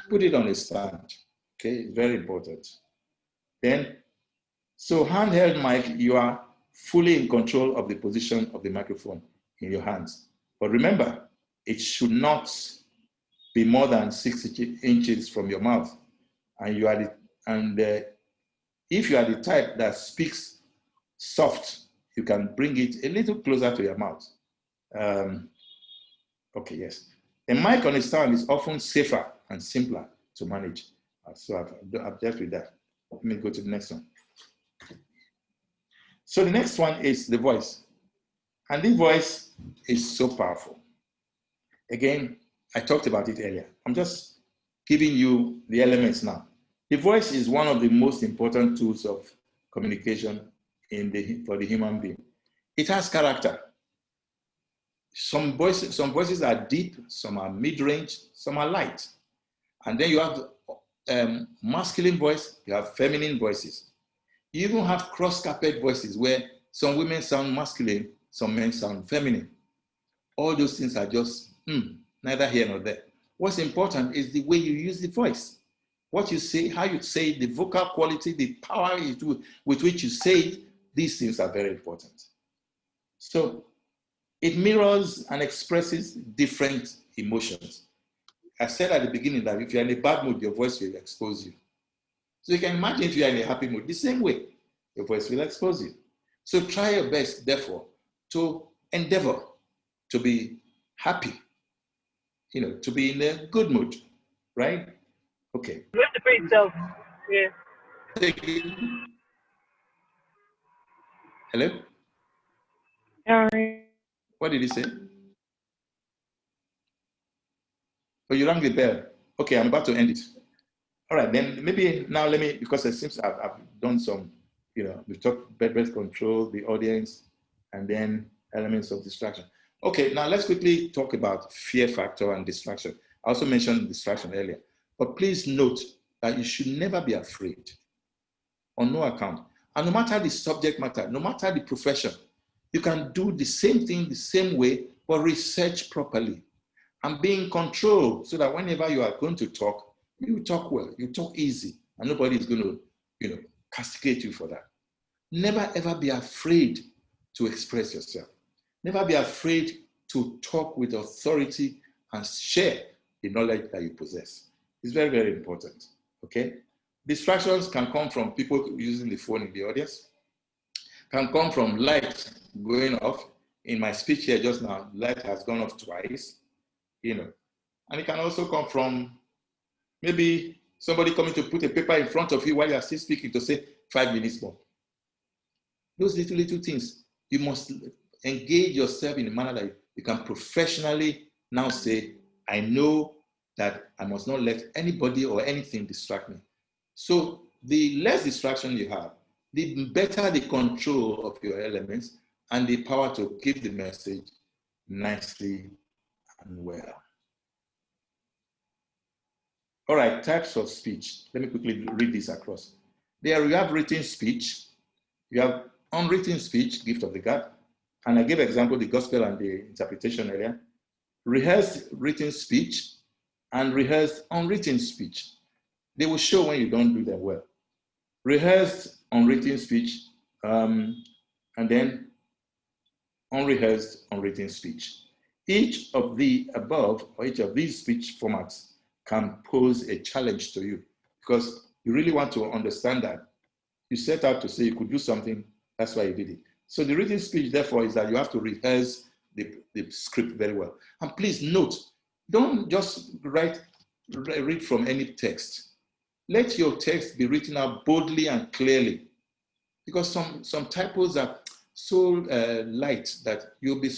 put it on a stand, okay? Very important. Then, so handheld mic, you are fully in control of the position of the microphone in your hands. But remember, it should not be more than 6 inches from your mouth. And you are if you are the type that speaks soft, you can bring it a little closer to your mouth. Okay, yes. A mic on a stand is often safer and simpler to manage. So I've dealt with that. Let me go to the next one. So the next one is the voice. And the voice is so powerful. Again, I talked about it earlier. I'm just giving you the elements now. The voice is one of the most important tools of communication for the human being. It has character. Some voices are deep, some are mid-range, some are light. And then you have masculine voice, you have feminine voices. You even have cross-carpet voices where some women sound masculine, some men sound feminine. All those things are just neither here nor there. What's important is the way you use the voice. What you say, how you say it, the vocal quality, the power with which you say it, these things are very important. So it mirrors and expresses different emotions. I said at the beginning that if you're in a bad mood, your voice will expose you. So you can imagine if you're in a happy mood, the same way, your voice will expose you. So try your best, therefore, to endeavor to be happy, to be in a good mood, right? Okay. You have to breathe, so, yeah. Hello? Sorry. What did he say? Oh, you rang the bell. Okay, I'm about to end it. All right, then maybe now let me, because it seems I've done some, we've talked birth control, the audience, and then elements of distraction. Okay, now let's quickly talk about fear factor and distraction. I also mentioned distraction earlier, but please note that you should never be afraid on no account. And no matter the subject matter, no matter the profession, you can do the same thing the same way, but research properly and be in control so that whenever you are going to talk, you talk well, you talk easy, and nobody is going to, castigate you for that. Never ever be afraid to express yourself. Never be afraid to talk with authority and share the knowledge that you possess. It's very, very important, okay? Distractions can come from people using the phone in the audience, can come from light going off. In my speech here just now, light has gone off twice. you know. And it can also come from maybe somebody coming to put a paper in front of you while you are still speaking to say 5 minutes more. Those little things, you must engage yourself in a manner that you can professionally now say, I know that I must not let anybody or anything distract me. So the less distraction you have, the better the control of your elements and the power to give the message nicely and well. All right, types of speech. Let me quickly read this across. There you have written speech, you have unwritten speech, gift of the God, and I gave example, the gospel and the interpretation earlier. Rehearsed written speech and rehearsed unwritten speech. They will show when you don't do them well. Rehearsed unwritten speech, and then unrehearsed unwritten speech. Each of the above, or each of these speech formats can pose a challenge to you because you really want to understand that. You set out to say you could do something, that's why you did it. So the written speech, therefore, is that you have to rehearse the script very well. And please note, don't just read from any text. Let your text be written out boldly and clearly, because some typos are so light that you'll be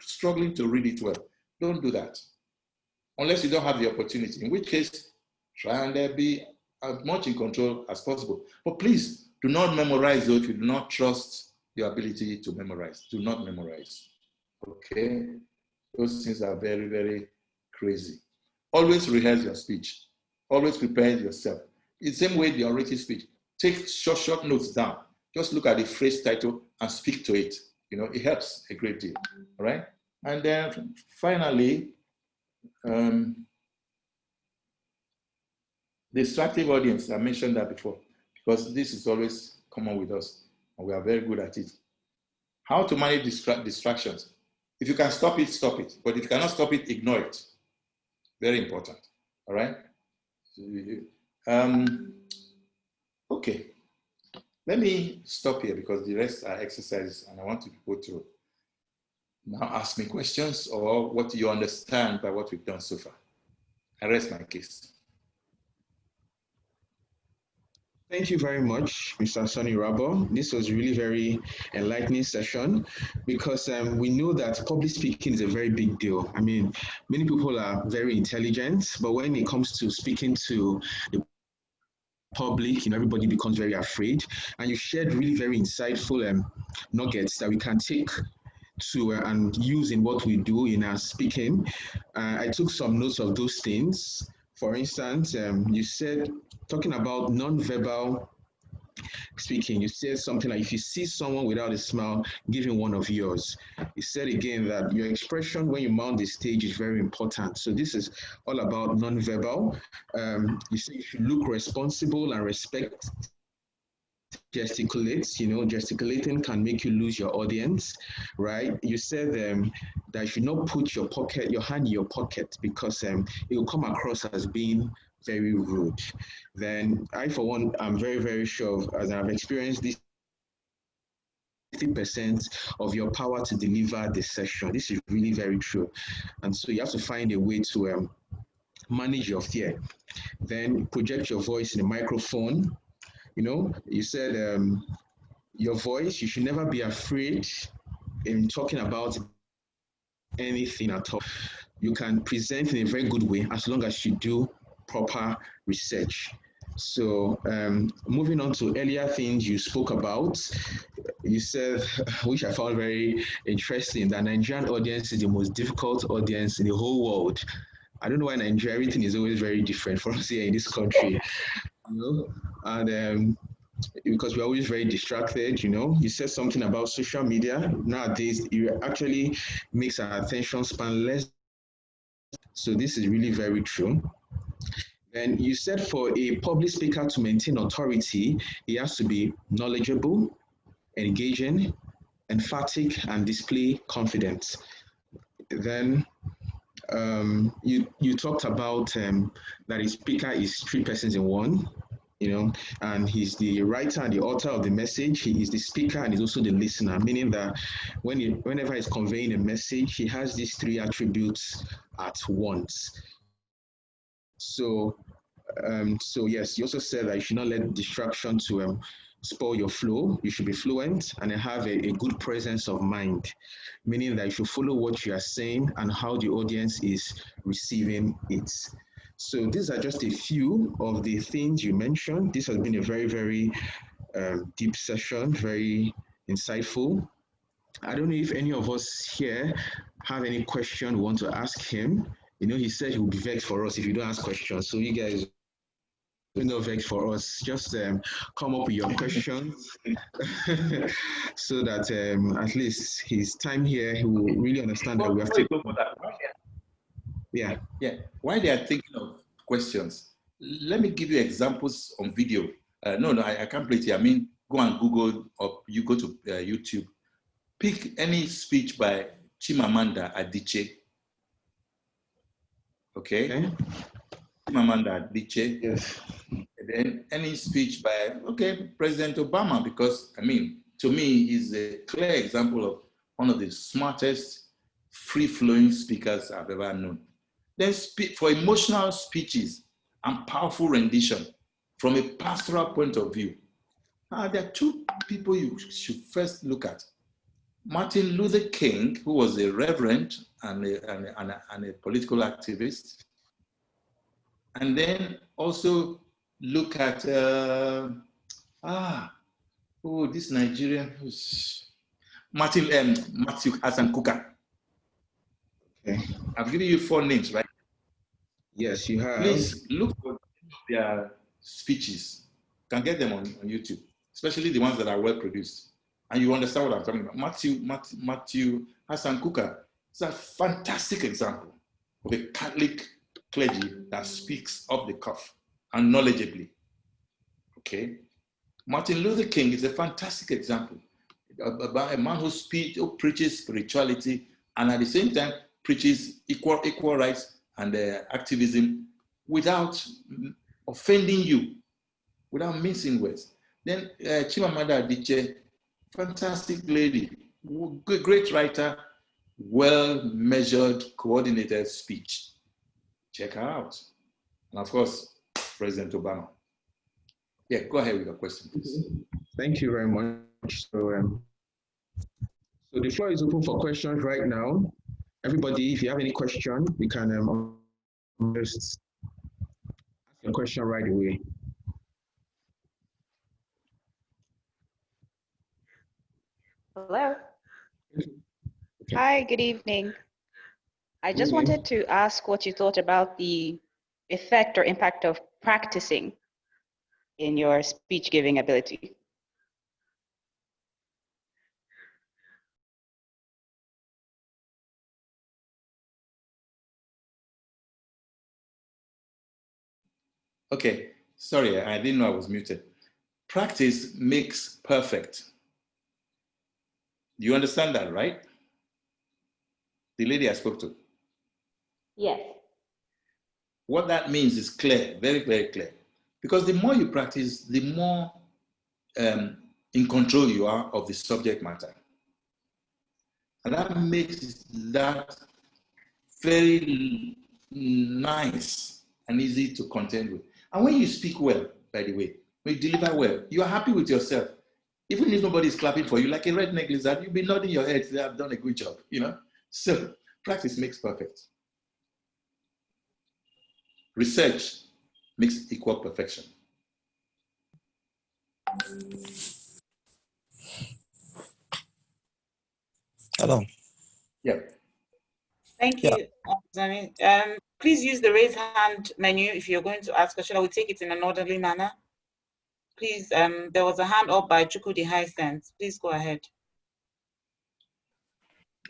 struggling to read it well. Don't do that, unless you don't have the opportunity, in which case, try and be as much in control as possible. But please, do not memorize though if you do not trust your ability to memorize. Do not memorize, okay? Those things are very, very crazy. Always rehearse your speech. Always prepare yourself. In the same way, the unwritten speech. Take short notes down. Just look at the phrase title and speak to it. You know, it helps a great deal, all right? And then finally, distractive audience, I mentioned that before, because this is always common with us, and we are very good at it. How to manage distractions. If you can stop it, stop it. But if you cannot stop it, ignore it. Very important, all right? Okay, let me stop here because the rest are exercises and I want people to now ask me questions or what you understand by what we've done so far. I rest my case. Thank you very much, Mr. Soni Irabor. This was really very enlightening session because we know that public speaking is a very big deal. I mean, many people are very intelligent, but when it comes to speaking to the public, you know, everybody becomes very afraid. And you shared really very insightful nuggets that we can take to and use in what we do in our speaking. I took some notes of those things. For instance, you said, talking about non-verbal speaking, you said something like, if you see someone without a smile, give him one of yours. You said again that your expression when you mount the stage is very important. So this is all about non-verbal. You say you should look responsible and respect. Gesticulates, you know, gesticulating can make you lose your audience, right? You said that you should not put your hand in your pocket because it will come across as being very rude. Then I, for one, I'm very, very sure, as I've experienced this, 50% of your power to deliver the session. This is really very true. And so you have to find a way to manage your fear. Then project your voice in a microphone. You know, you said your voice, you should never be afraid in talking about anything at all. You can present in a very good way as long as you do proper research. So moving on to earlier things you spoke about, you said, which I found very interesting, that Nigerian audience is the most difficult audience in the whole world. I don't know why Nigeria, everything is always very different for us here in this country. You know? And because we're always very distracted, you know. You said something about social media. Nowadays, it actually makes our attention span less. So this is really very true. And you said for a public speaker to maintain authority, he has to be knowledgeable, engaging, emphatic, and display confidence. Then you talked about that a speaker is 3 persons in one. and he's the writer and the author of the message. He is the speaker and he's also the listener, meaning that whenever he's conveying a message, he has these three attributes at once. So yes, you also said that you should not let distraction to spoil your flow. You should be fluent and have a good presence of mind, meaning that you should follow what you are saying and how the audience is receiving it. So these are just a few of the things you mentioned. This has been a very, very deep session, very insightful. I don't know if any of us here have any question we want to ask him. He said he will be vexed for us if you don't ask questions. So you guys no vex for us. Just come up with your questions so that at least his time here, he will really understand that we have to. Yeah. While they are thinking of questions, let me give you examples on video. No, I can't play it here. I mean, go and Google or you go to YouTube. Pick any speech by Chimamanda Adichie. Okay? Chimamanda Adichie. Yes. And then any speech by, President Obama, because, to me, he's a clear example of one of the smartest, free-flowing speakers I've ever known. Then for emotional speeches and powerful rendition from a pastoral point of view. There are two people you should first look at. Martin Luther King, who was a reverend and a political activist. And then also look at, this Nigerian, Matthew Hassan Kuka. Okay. I've given you 4 names, right? Yes, you have. Please look for their speeches. You can get them on YouTube, especially the ones that are well produced. And you understand what I'm talking about. Matthew Hassan Kuka is a fantastic example of a Catholic clergy that speaks off the cuff and knowledgeably. Okay? Martin Luther King is a fantastic example about a man who preaches spirituality and at the same time preaches equal rights and activism without offending you, without mincing words. Then Chimamanda Adichie, fantastic lady, great writer, well-measured, coordinated speech. Check her out. And of course, President Obama. Yeah, go ahead with your question, please. Thank you very much. So the floor is open for questions right now. Everybody, if you have any question, you can just ask your question right away. Hello. Okay. Hi, good evening. I just wanted to ask what you thought about the effect or impact of practicing in your speech giving ability. Okay, sorry, I didn't know I was muted. Practice makes perfect. Do you understand that, right? The lady I spoke to. Yes. What that means is clear, very, very clear. Because the more you practice, the more in control you are of the subject matter. And that makes that very nice and easy to contend with. And when you speak well, by the way, when you deliver well, you are happy with yourself. Even if nobody is clapping for you, like a redneck lizard, you'll be nodding your head, say, I've done a good job, So practice makes perfect. Research makes equal perfection. Hello. Yeah. Thank you, Zani. Please use the raise hand menu if you're going to ask a question. I will take it in an orderly manner. Please, there was a hand up by Chukudi Hisense. Please go ahead.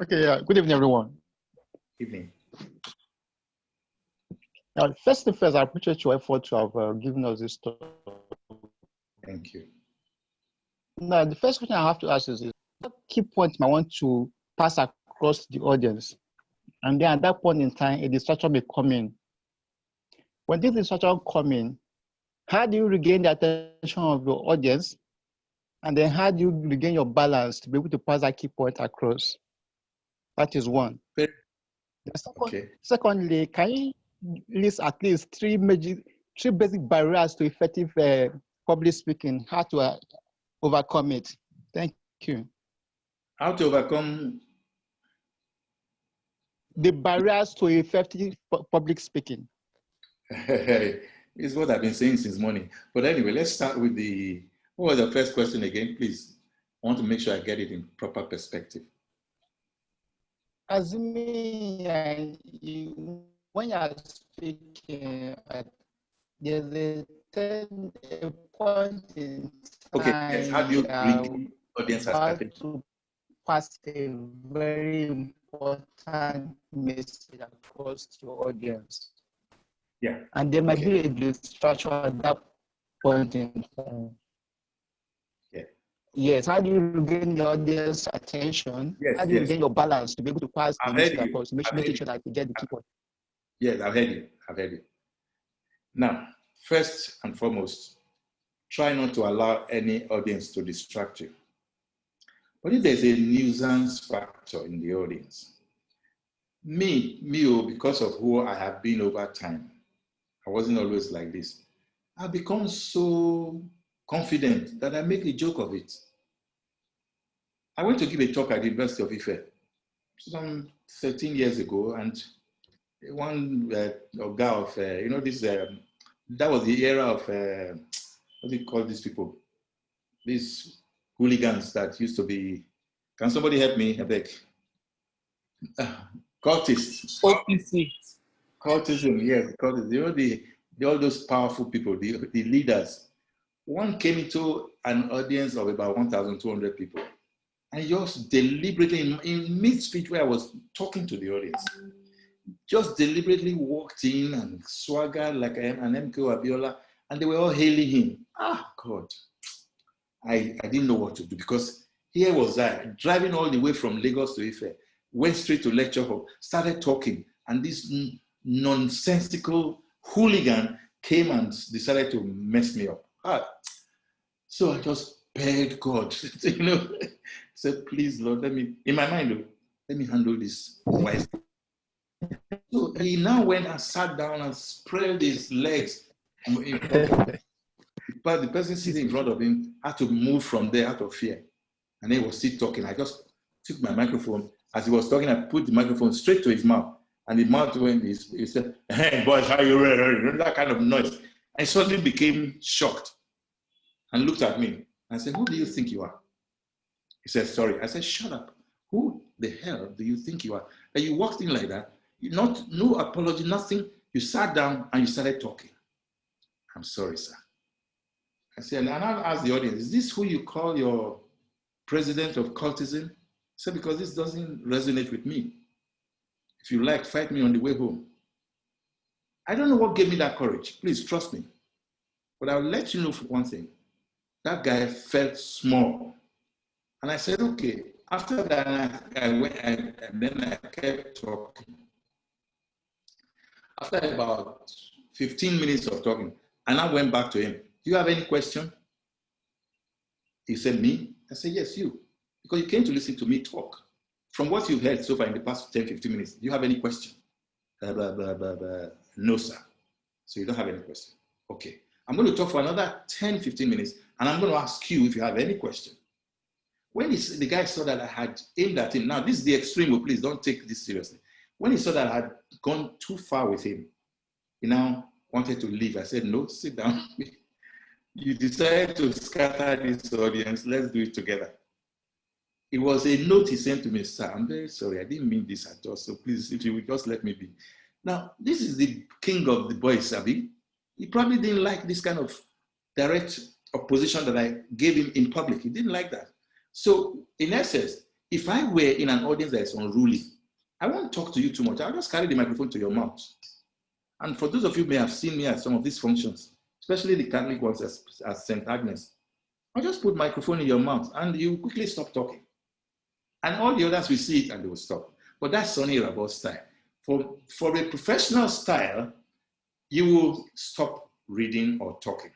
Okay, good evening, everyone. Evening. First thing first, I appreciate your effort to have given us this talk. Thank you. Now, the first question I have to ask is what key points I want to pass across the audience? And then at that point in time, a distraction may come in. When this distraction comes in, How do you regain the attention of your audience? And then how do you regain your balance to be able to pass that key point across? That is one. Secondly, can you list at least three basic barriers to effective public speaking? How to overcome it? Thank you. How to overcome the barriers to effective public speaking? It's what I've been saying since morning. But anyway, let's start with what was the first question again, please? I want to make sure I get it in proper perspective. Assuming when you're speaking, there's a point in time. Okay, yes. How do you link the audience to pass a very important message across to your audience? Yeah. And there might be a distraction at that point in time. Yeah. Yes. How do you regain the audience attention? Yes. How do you regain your balance to be able to pass the message across? Making sure that you get the key point. Yes, I've heard you. I've heard you. Now, first and foremost, try not to allow any audience to distract you. But if there's a nuisance factor in the audience, because of who I have been over time, I wasn't always like this. I've become so confident that I make a joke of it. I went to give a talk at the University of Ife some 13 years ago, and one guy of, that was the era of, what do you call these people? These hooligans that used to be, can somebody help me? I beg. Cultists. OPC. Cultism, yes, cultism. You know, all those powerful people, the leaders. One came into an audience of about 1,200 people, and just deliberately, in mid-speech where I was talking to the audience, just deliberately walked in and swaggered like an MK Abiola, and they were all hailing him. Ah, God. I didn't know what to do, because here was I, driving all the way from Lagos to Ife, went straight to lecture hall, started talking, and this nonsensical hooligan came and decided to mess me up. So I just begged God, said, please, Lord, in my mind, let me handle this wisely. So he now went and sat down and spread his legs in front of me. But the person sitting in front of him had to move from there out of fear. And he was still talking. I just took my microphone. As he was talking, I put the microphone straight to his mouth. And the mouth went, he said, hey, boys, how you doing? That kind of noise. I suddenly became shocked and looked at me. I said, who do you think you are? He said, sorry. I said, shut up. Who the hell do you think you are? And you walked in like that. No apology, nothing. You sat down and you started talking. I'm sorry, sir. I said, and I asked the audience, is this who you call your president of cultism? I said, because this doesn't resonate with me. If you like, fight me on the way home. I don't know what gave me that courage. Please trust me. But I'll let you know for one thing. That guy felt small. And I said, okay. After that, I went and then I kept talking. After about 15 minutes of talking, and I went back to him. Do you have any question? He said, me? I said, yes, you. Because you came to listen to me talk. From what you've heard so far in the past 10, 15 minutes, do you have any question? No, sir. So you don't have any question. Okay. I'm going to talk for another 10, 15 minutes, and I'm going to ask you if you have any question. When the guy saw that I had aimed at him, now this is the extreme, please don't take this seriously. When he saw that I had gone too far with him, he now wanted to leave. I said, no, sit down. You decided to scatter this audience. Let's do it together. It was a note he sent to me, sir, I'm very sorry. I didn't mean this at all. So please, if you would just let me be. Now, this is the king of the boys, Abi. He probably didn't like this kind of direct opposition that I gave him in public. He didn't like that. So in essence, if I were in an audience that is unruly, I won't talk to you too much. I'll just carry the microphone to your mouth. And for those of you who may have seen me at some of these functions, especially the Catholic ones as St. Agnes, I'll just put microphone in your mouth and you quickly stop talking. And all the others will see it and they will stop. But that's Soni Irabor style. For a professional style, you will stop reading or talking.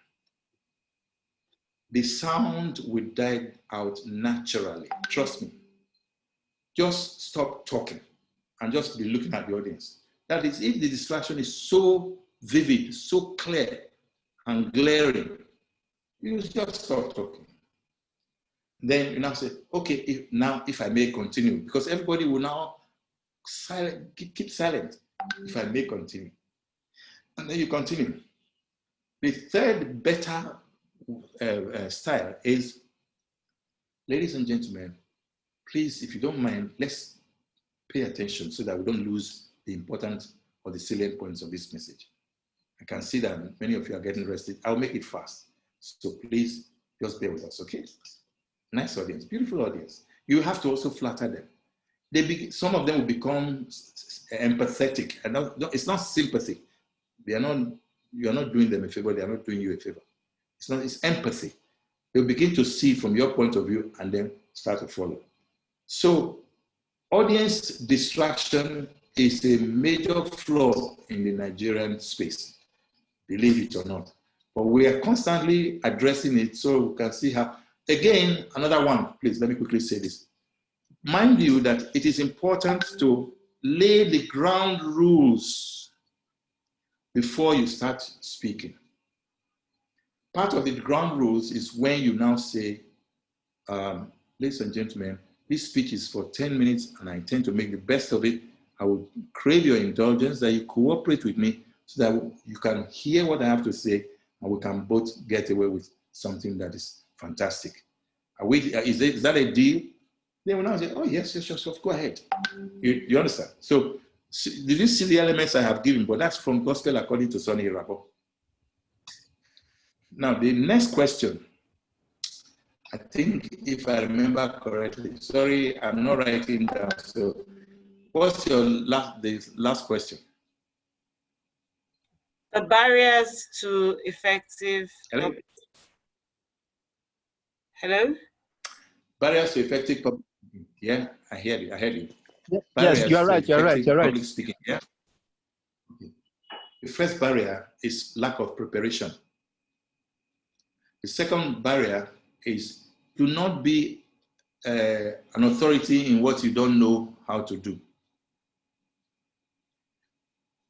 the sound will die out naturally. Trust me. Just stop talking and just be looking at the audience. That is, if the distraction is so vivid, so clear and glaring, you just stop talking. Then you now say, okay, if I may continue, because everybody will now keep silent. If I may continue. And then you continue. The third better style is, ladies and gentlemen, please, if you don't mind, let's pay attention so that we don't lose the important or the salient points of this message. I can see that many of you are getting rested. I'll make it fast. So please just bear with us, okay? Nice audience, beautiful audience. You have to also flatter them. Some of them will become empathetic. And it's not sympathy. You are not doing them a favor, they are not doing you a favor. It's empathy. They'll begin to see from your point of view and then start to follow. So audience distraction is a major flaw in the Nigerian space, believe it or not. But we are constantly addressing it so we can see how. Again, another one, please, let me quickly say this. Mind you that it is important to lay the ground rules before you start speaking. Part of the ground rules is when you now say, ladies and gentlemen, this speech is for 10 minutes and I intend to make the best of it. I will crave your indulgence that you cooperate with me so that you can hear what I have to say and we can both get away with something that is fantastic. Is that a deal? They will now say, oh, yes, go ahead. You understand? So, did you see the elements I have given? But that's from Gospel according to Soni Irabor. Now, the next question, I think if I remember correctly, sorry, I'm not writing down. So, what's your last question? The barriers to effective. Hello? Hello? Barriers to effective public speaking. Yeah, I heard you. Yes, you're right. Public speaking. Yeah. Okay. The first barrier is lack of preparation. The second barrier is do not be an authority in what you don't know how to do.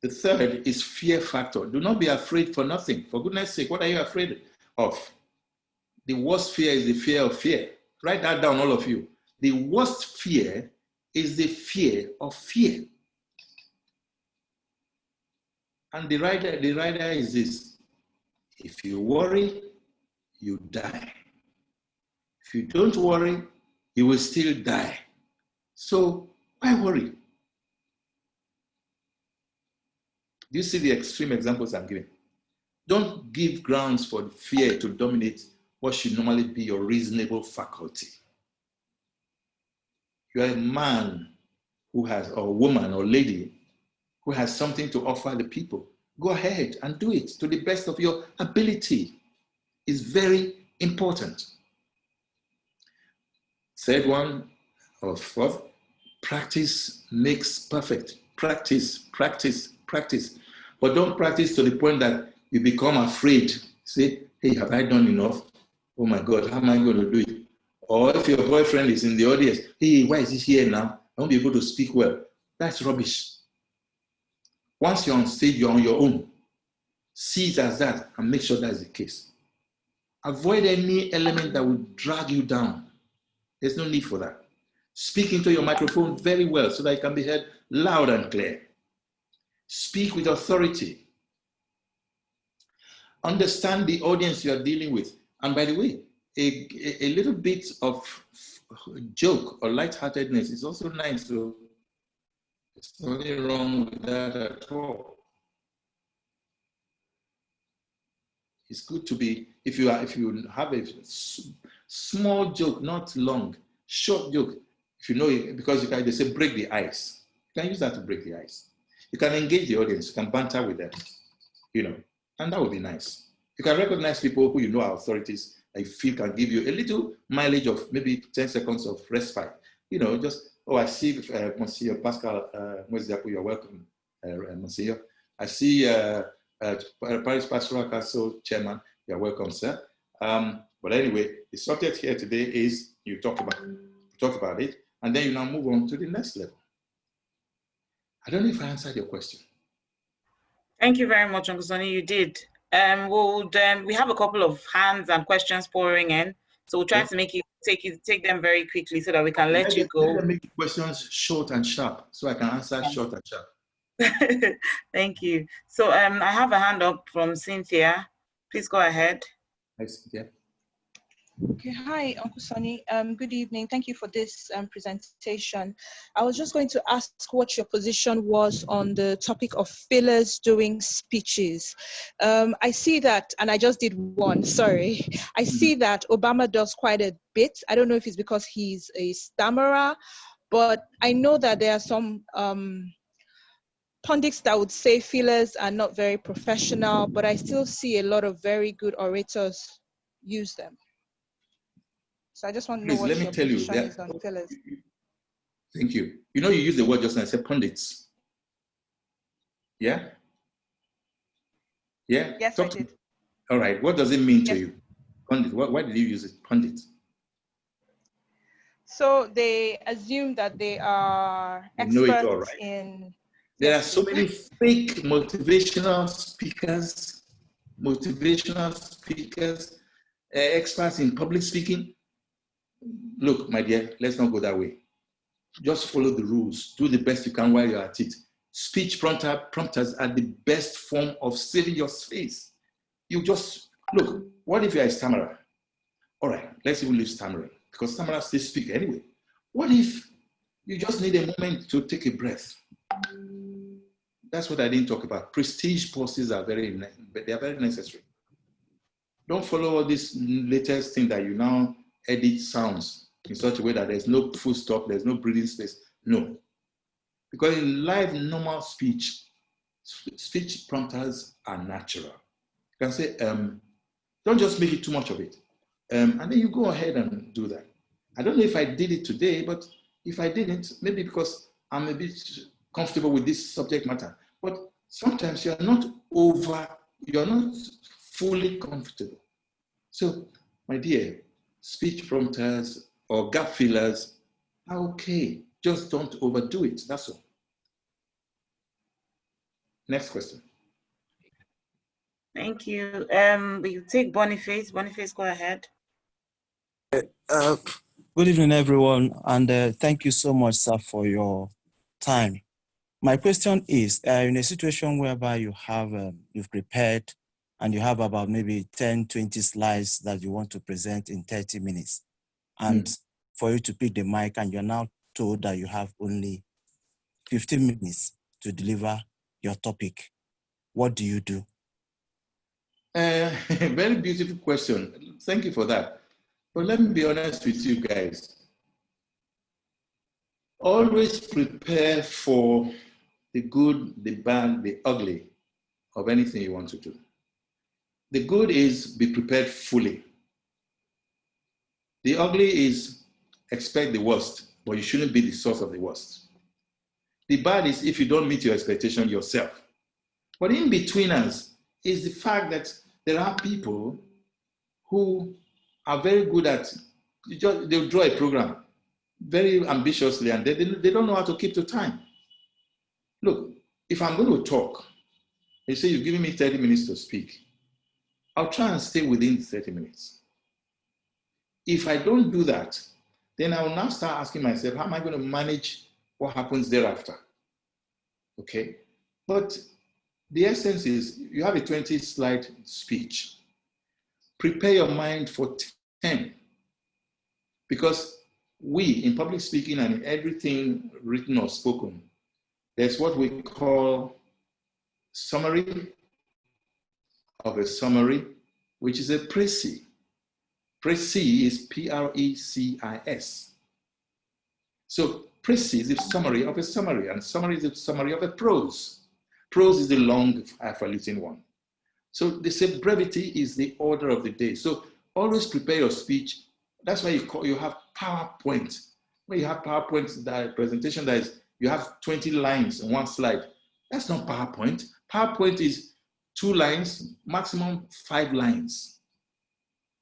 The third is fear factor. Do not be afraid for nothing. For goodness sake, what are you afraid of? The worst fear is the fear of fear. Write that down, all of you. The worst fear is the fear of fear. And the rider is this: if you worry, you die. If you don't worry, you will still die. So why worry? Do you see the extreme examples I'm giving? Don't give grounds for fear to dominate what should normally be your reasonable faculty. You are a man who has, or a woman or lady who has something to offer the people. Go ahead and do it to the best of your ability. It's very important. Third one, or fourth, practice makes perfect. Practice. But don't practice to the point that you become afraid. Say, hey, have I done enough? Oh my God, how am I going to do it? Or if your boyfriend is in the audience, hey, why is he here now? I won't be able to speak well. That's rubbish. Once you're on stage, you're on your own. See it as that and make sure that's the case. Avoid any element that will drag you down. There's no need for that. Speak into your microphone very well so that it can be heard loud and clear. Speak with authority. Understand the audience you are dealing with. And by the way, a little bit of joke or lightheartedness is also nice. So there's nothing wrong with that at all. It's good to be, if you have a small joke, not long, short joke, if you know it, because they say break the ice. You can use that to break the ice. You can engage the audience, you can banter with them, and that would be nice. You can recognize people who you know are authorities that you feel can give you a little mileage of maybe 10 seconds of respite. I see Monsieur Pascal Mweziapu, you're welcome, Monsieur. I see Paris Pastoral Council Chairman, you're welcome, sir. But anyway, the subject here today is you talk about it, and then you now move on to the next level. I don't know if I answered your question. Thank you very much, Uncle Soni. You did. We have a couple of hands and questions pouring in, so we'll try to make take them very quickly so that we can let you go. Let them make the questions short and sharp, so I can answer short and sharp. Thank you. So I have a hand up from Cynthia. Please go ahead. Hi, Cynthia. Okay, hi, Uncle Soni. Good evening. Thank you for this presentation. I was just going to ask what your position was on the topic of fillers doing speeches. I see that, and I just did one, sorry. I see that Obama does quite a bit. I don't know if it's because he's a stammerer, but I know that there are some pundits that would say fillers are not very professional, but I still see a lot of very good orators use them. So I just want to know what your position is on fillers. Thank you. You know, you use the word just now, I said pundits. Yeah? Yeah? Yes, I did. All right. What does it mean to you? Pundit. Why did you use it? Pundit. So they assume that they are experts in... There are so many fake motivational speakers, experts in public speaking. Look, my dear, let's not go that way. Just follow the rules. Do the best you can while you're at it. Speech prompters are the best form of saving your space. You just, look, what if you're a stammerer? All right, let's even leave stammering, because stammerers still speak anyway. What if you just need a moment to take a breath? That's what I didn't talk about. Prestige pauses are very necessary. Don't follow all this latest thing that you now edit sounds in such a way that there's no full stop, there's no breathing space. No. Because in live, normal speech prompters are natural. You can say, don't just make it too much of it. And then you go ahead and do that. I don't know if I did it today, but if I didn't, maybe because I'm a bit comfortable with this subject matter. But sometimes you're not fully comfortable. So, my dear, speech prompters or gap fillers are okay. Just don't overdo it, that's all. Next question. Thank you. We take Boniface. Boniface, go ahead. Good evening, everyone, and thank you so much, sir, for your time. My question is, in a situation whereby you have, you've prepared and you have about maybe 10, 20 slides that you want to present in 30 minutes, and for you to pick the mic and you're now told that you have only 15 minutes to deliver your topic, what do you do? Very beautiful question. Thank you for that. But let me be honest with you guys. Always prepare for the good, the bad, the ugly of anything you want to do. The good is be prepared fully. The ugly is expect the worst, but you shouldn't be the source of the worst. The bad is if you don't meet your expectation yourself. But in between us is the fact that there are people who are very good at, they'll draw a program very ambitiously and they don't know how to keep to time. Look, if I'm going to talk, they say you've given me 30 minutes to speak, I'll try and stay within 30 minutes. If I don't do that, then I will now start asking myself, how am I going to manage what happens thereafter? Okay, but the essence is you have a 20-slide speech. Prepare your mind for 10. Because we, in public speaking and in everything written or spoken, there's what we call summary of a summary, which is a précis. Précis is P-R-E-C-I-S. So précis is the summary of a summary, and summary is the summary of a prose. Prose is the long, highfalutin one. So they say brevity is the order of the day. So always prepare your speech. That's why you have PowerPoint. When you have PowerPoint, that presentation that is, you have 20 lines in one slide. That's not PowerPoint. PowerPoint is 2 lines, maximum 5 lines.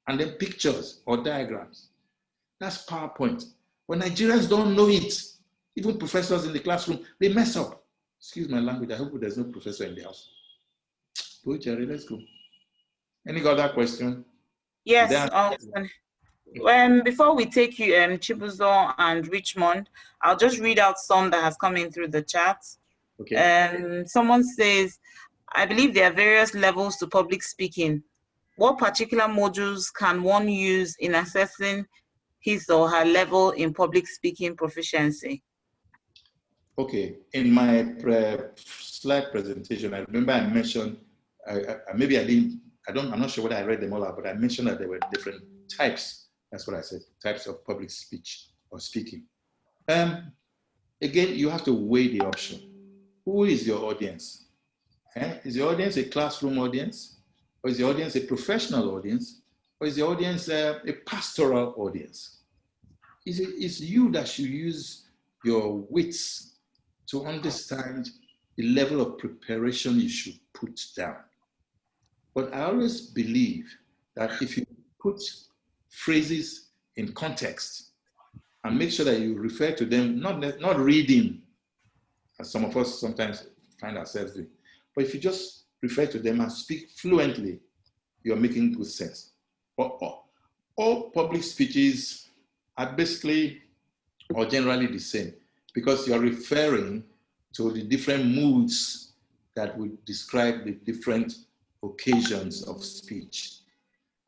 and then pictures or diagrams. That's PowerPoint. But Nigerians don't know it. Even professors in the classroom, they mess up. Excuse my language, I hope there's no professor in the house. Go, Jerry, let's go. Any other question? Yes. Before we take you, Chibuzo and Richmond, I'll just read out some that has come in through the chat. Okay. Someone says, I believe there are various levels to public speaking. What particular modules can one use in assessing his or her level in public speaking proficiency? Okay, in my slide presentation, I remember I mentioned, maybe I didn't, I'm not sure whether I read them all out, but I mentioned that there were different types. That's what I said, types of public speech or speaking. Again, you have to weigh the option. Who is your audience? Is your audience a classroom audience? Or is your audience a professional audience? Or is your audience a pastoral audience? It's you that should use your wits to understand the level of preparation you should put down. But I always believe that if you put phrases in context and make sure that you refer to them, not reading, as some of us sometimes find ourselves doing, but if you just refer to them and speak fluently, you're making good sense. But all public speeches are basically or generally the same, because you're referring to the different moods that would describe the different occasions of speech.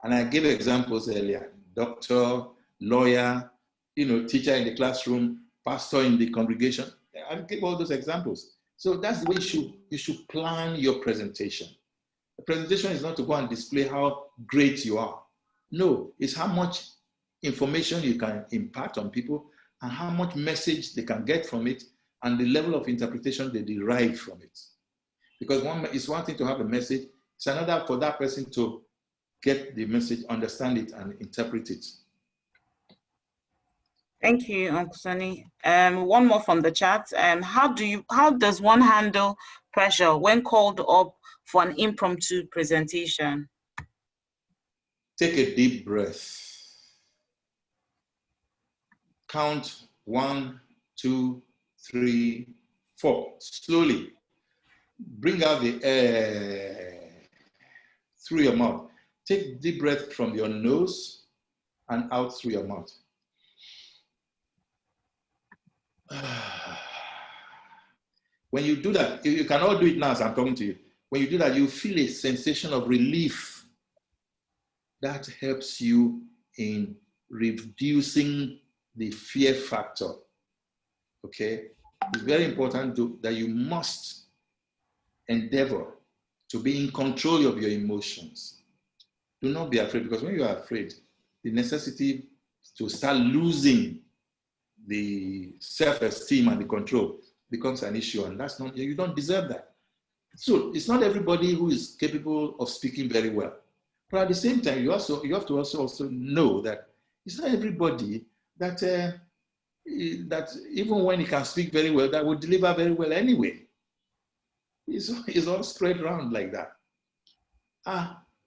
And I gave examples earlier: doctor, lawyer, teacher in the classroom, pastor in the congregation. I gave all those examples. So that's the way you should plan your presentation. The presentation is not to go and display how great you are. No, it's how much information you can impart on people and how much message they can get from it and the level of interpretation they derive from it. Because it's one thing to have a message, it's another for that person to get the message, understand it, and interpret it. Thank you, Uncle Soni. One more from the chat. How does one handle pressure when called up for an impromptu presentation? Take a deep breath. Count 1, 2, 3, 4. Slowly. Bring out the air through your mouth. Take deep breath from your nose and out through your mouth. When you do that, you cannot do it now as I'm talking to you. When you do that, you feel a sensation of relief. That helps you in reducing the fear factor. Okay? It's very important that you must endeavor to be in control of your emotions. Do not be afraid, because when you are afraid, the necessity to start losing the self-esteem and the control becomes an issue, and that's not, you don't deserve that. So it's not everybody who is capable of speaking very well. But at the same time, you have to also know that it's not everybody that that even when he can speak very well, that would deliver very well anyway. It's all spread around like that.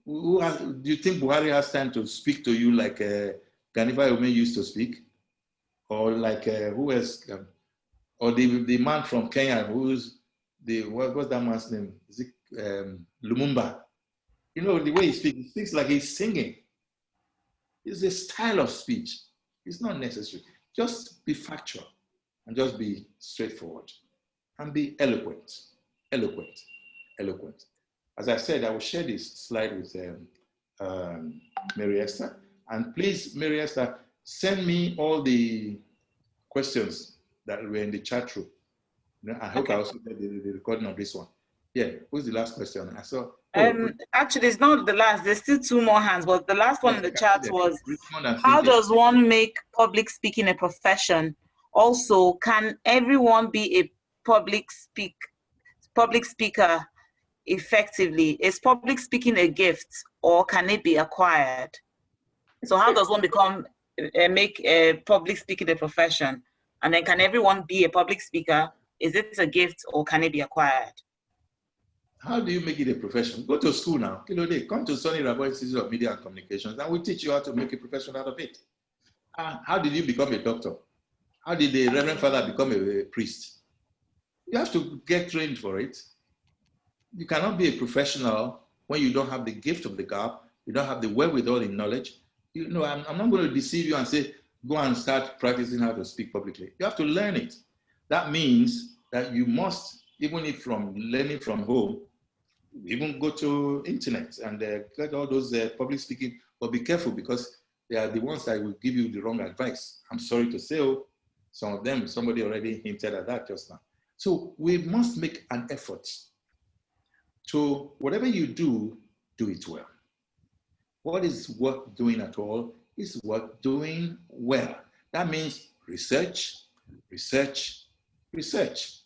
Do you think Buhari has time to speak to you like Ganifa Ome used to speak? Or like who else? Or the man from Kenya who's what's that man's name? Is it Lumumba? You know, the way he speaks like he's singing. It's a style of speech. It's not necessary. Just be factual and just be straightforward and be eloquent. Eloquent. Eloquent. As I said, I will share this slide with Mary Esther. And please, Mary Esther, send me all the questions that were in the chat room. I hope I also get the recording of this one. Yeah, who's the last question? I saw. Actually, it's not the last. There's still 2 more hands, but the last one in the chat was, how does one make public speaking a profession? Also, can everyone be a public speaker effectively? Is public speaking a gift, or can it be acquired? So how does one make public speaking a profession? And then can everyone be a public speaker? Is it a gift, or can it be acquired? How do you make it a profession? Go to school now. Come to Soni Irabor Institute of Media and Communications, and we teach you how to make a profession out of it. How did you become a doctor? How did the Reverend Father become a priest? You have to get trained for it. You cannot be a professional when you don't have the gift of the gab, you don't have the wherewithal in knowledge. You know, I'm not going to deceive you and say, go and start practicing how to speak publicly. You have to learn it. That means that you must, even if from learning from home, even go to internet and get all those public speaking, but be careful because they are the ones that will give you the wrong advice. I'm sorry to say, some of them, somebody already hinted at that just now. So we must make an effort to, whatever you do, do it well. What is worth doing at all is worth doing well. That means research, research, research.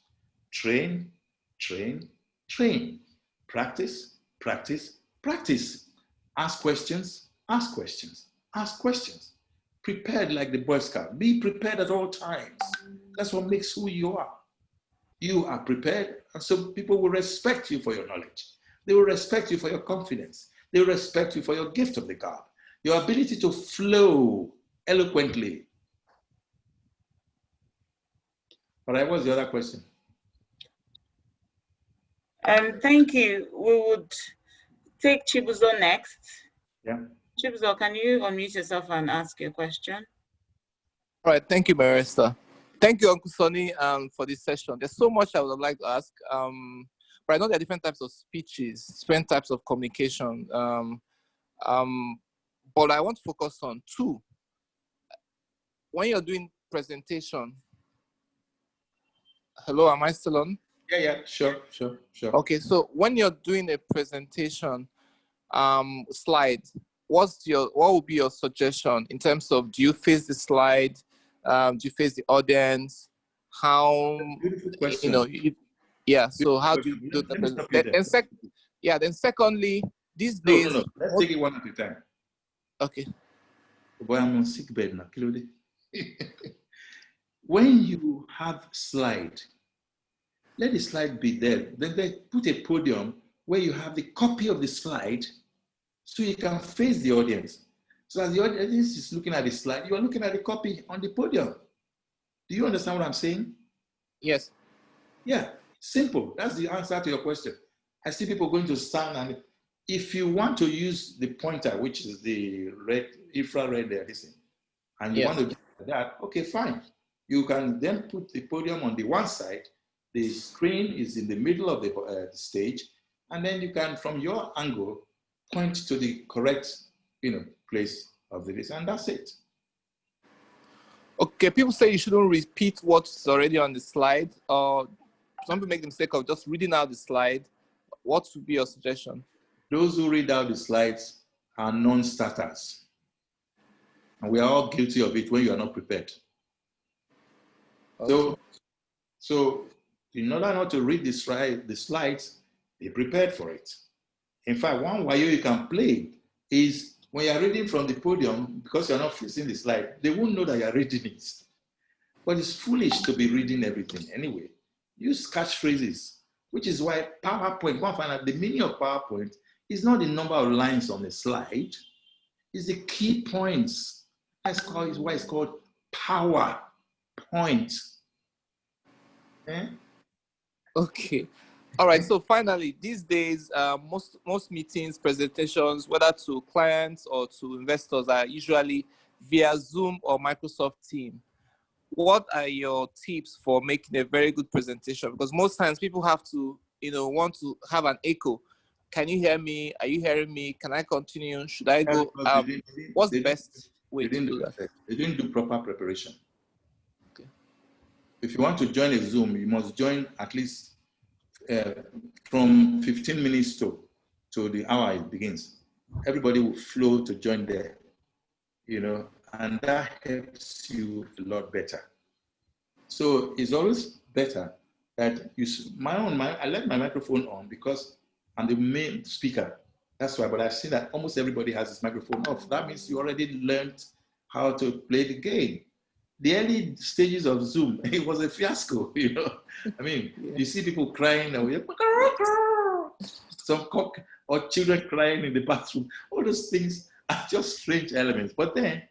Train, train, train. Practice, practice, practice. Ask questions, ask questions, ask questions. Prepared like the Boy Scout. Be prepared at all times. That's what makes who you are. You are prepared, and so people will respect you for your knowledge. They will respect you for your confidence. They will respect you for your gift of the God, your ability to flow eloquently. All right, what's the other question? Thank you. We would take Chibuzo next. Yeah. Chibuzo, can you unmute yourself and ask your question? All right, thank you, Marista. Thank you, Uncle Soni, for this session. There's so much I would like to ask, but I know there are different types of speeches, different types of communication, but I want to focus on two. When you're doing presentation, hello, am I still on? Yeah, sure. Okay, so when you're doing a presentation slide, what would be your suggestion in terms of, do you face the slide? Do you face the audience? How, yeah, so how do you do that? Then secondly, these days. No. Let's take it one at a time. Okay. Boy, I'm on sick bed now. When you have slide, let the slide be there. Then they put a podium where you have the copy of the slide so you can face the audience. So as the audience is looking at the slide, you are looking at the copy on the podium. Do you understand what I'm saying? Yes. Yeah, simple. That's the answer to your question. I see people going to stand, and if you want to use the pointer, which is the red, infrared there, listen, and you want to do that, okay, fine. You can then put the podium on the one side, the screen is in the middle of the stage, and then you can, from your angle, point to the correct, place of the list, and that's it. Okay, people say you shouldn't repeat what's already on the slide, or some people make the mistake of just reading out the slide. What would be your suggestion? Those who read out the slides are non-starters. And we are all guilty of it when you are not prepared. Okay. So in order not to read the slides, be prepared for it. In fact, one way you can play is when you're reading from the podium, because you're not facing the slide, they won't know that you're reading it. But it's foolish to be reading everything anyway. Use catchphrases, which is why PowerPoint, one find out the meaning of PowerPoint is not the number of lines on the slide, it's the key points. That's why it's called PowerPoint. Okay. All right. So finally, these days, most meetings, presentations, whether to clients or to investors, are usually via Zoom or Microsoft Teams. What are your tips for making a very good presentation? Because most times people have to, want to have an echo. Can you hear me? Are you hearing me? Can I continue? Should I go? What's the best way to do that? They didn't do proper preparation. Okay. If you want to join a Zoom, you must join at least from 15 minutes to the hour it begins. Everybody will flow to join there, and that helps you a lot better. So it's always better that I left my microphone on because I'm the main speaker. That's why, but I've seen that almost everybody has his microphone off. That means you already learned how to play the game. The early stages of Zoom, it was a fiasco, I mean, you see people crying, some cock or children crying in the bathroom. All those things are just strange elements. But then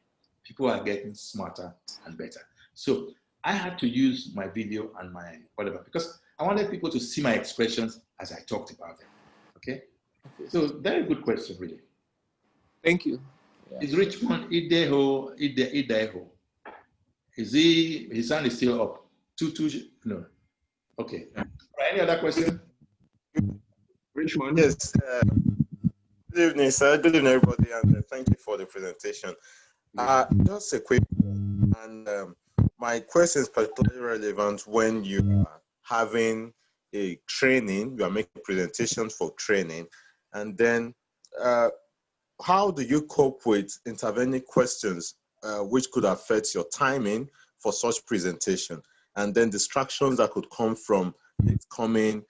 people are getting smarter and better. So I had to use my video and my whatever because I wanted people to see my expressions as I talked about them. Okay? So very good question, really. Thank you. Is Richmond Ideho? Is his hand is still up? No. Okay. Any other question? Richmond? Yes. Good evening, sir. Good evening, everybody, and thank you for the presentation. Just a quick one, and my question is particularly relevant when you are having a training, you are making presentations for training, and then how do you cope with intervening questions which could affect your timing for such presentation? And then distractions that could come from it coming.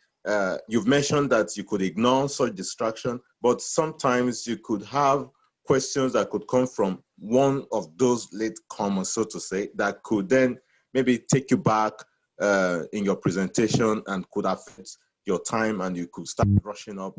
You've mentioned that you could ignore such distraction, but sometimes you could have questions that could come from one of those late comers, so to say, that could then maybe take you back in your presentation and could affect your time, and you could start rushing up.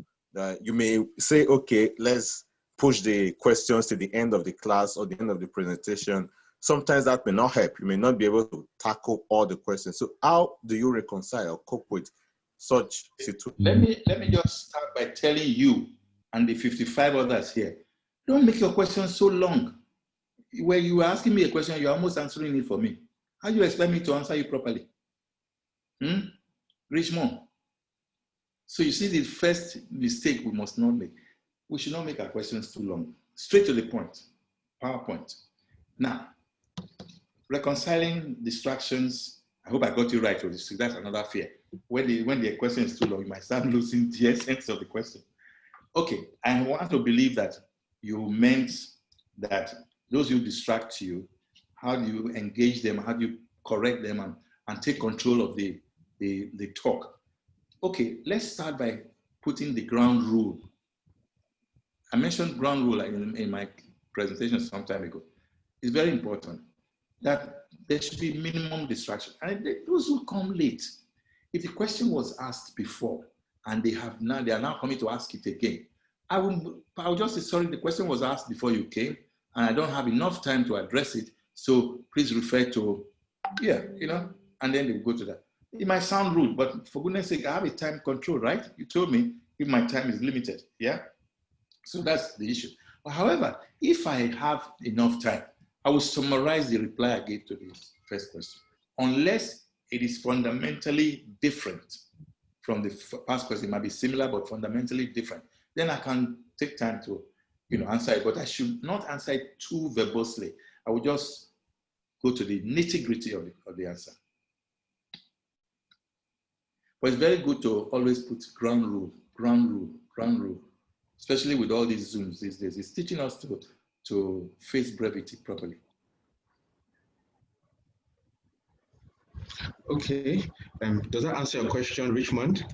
You may say, okay, let's push the questions to the end of the class or the end of the presentation. Sometimes that may not help. You may not be able to tackle all the questions. So how do you reconcile or cope with such situations? Let me just start by telling you and the 55 others here, don't make your questions so long. When you are asking me a question, you're almost answering it for me. How do you expect me to answer you properly? Richmond. So you see the first mistake we must not make. We should not make our questions too long. Straight to the point. PowerPoint. Now, reconciling distractions. I hope I got you right. That's another fear. When the question is too long, you might start losing the essence of the question. Okay, I want to believe that you meant that those who distract you, how do you engage them? How do you correct them and take control of the talk? Okay, let's start by putting the ground rule. I mentioned ground rule in my presentation some time ago. It's very important that there should be minimum distraction. And those who come late, if the question was asked before and they are now coming to ask it again, I'll just say, sorry, the question was asked before you came and I don't have enough time to address it. So please refer to, and then they will go to that. It might sound rude, but for goodness sake, I have a time control, right? You told me if my time is limited, yeah? So that's the issue. However, if I have enough time, I will summarize the reply I gave to the first question, unless it is fundamentally different from the past question. It might be similar, but fundamentally different. Then I can take time to, answer it, but I should not answer it too verbosely. I will just go to the nitty-gritty of the answer. But it's very good to always put ground rule, especially with all these Zooms these days. It's teaching us to face brevity properly. Okay, does that answer your question, Richmond?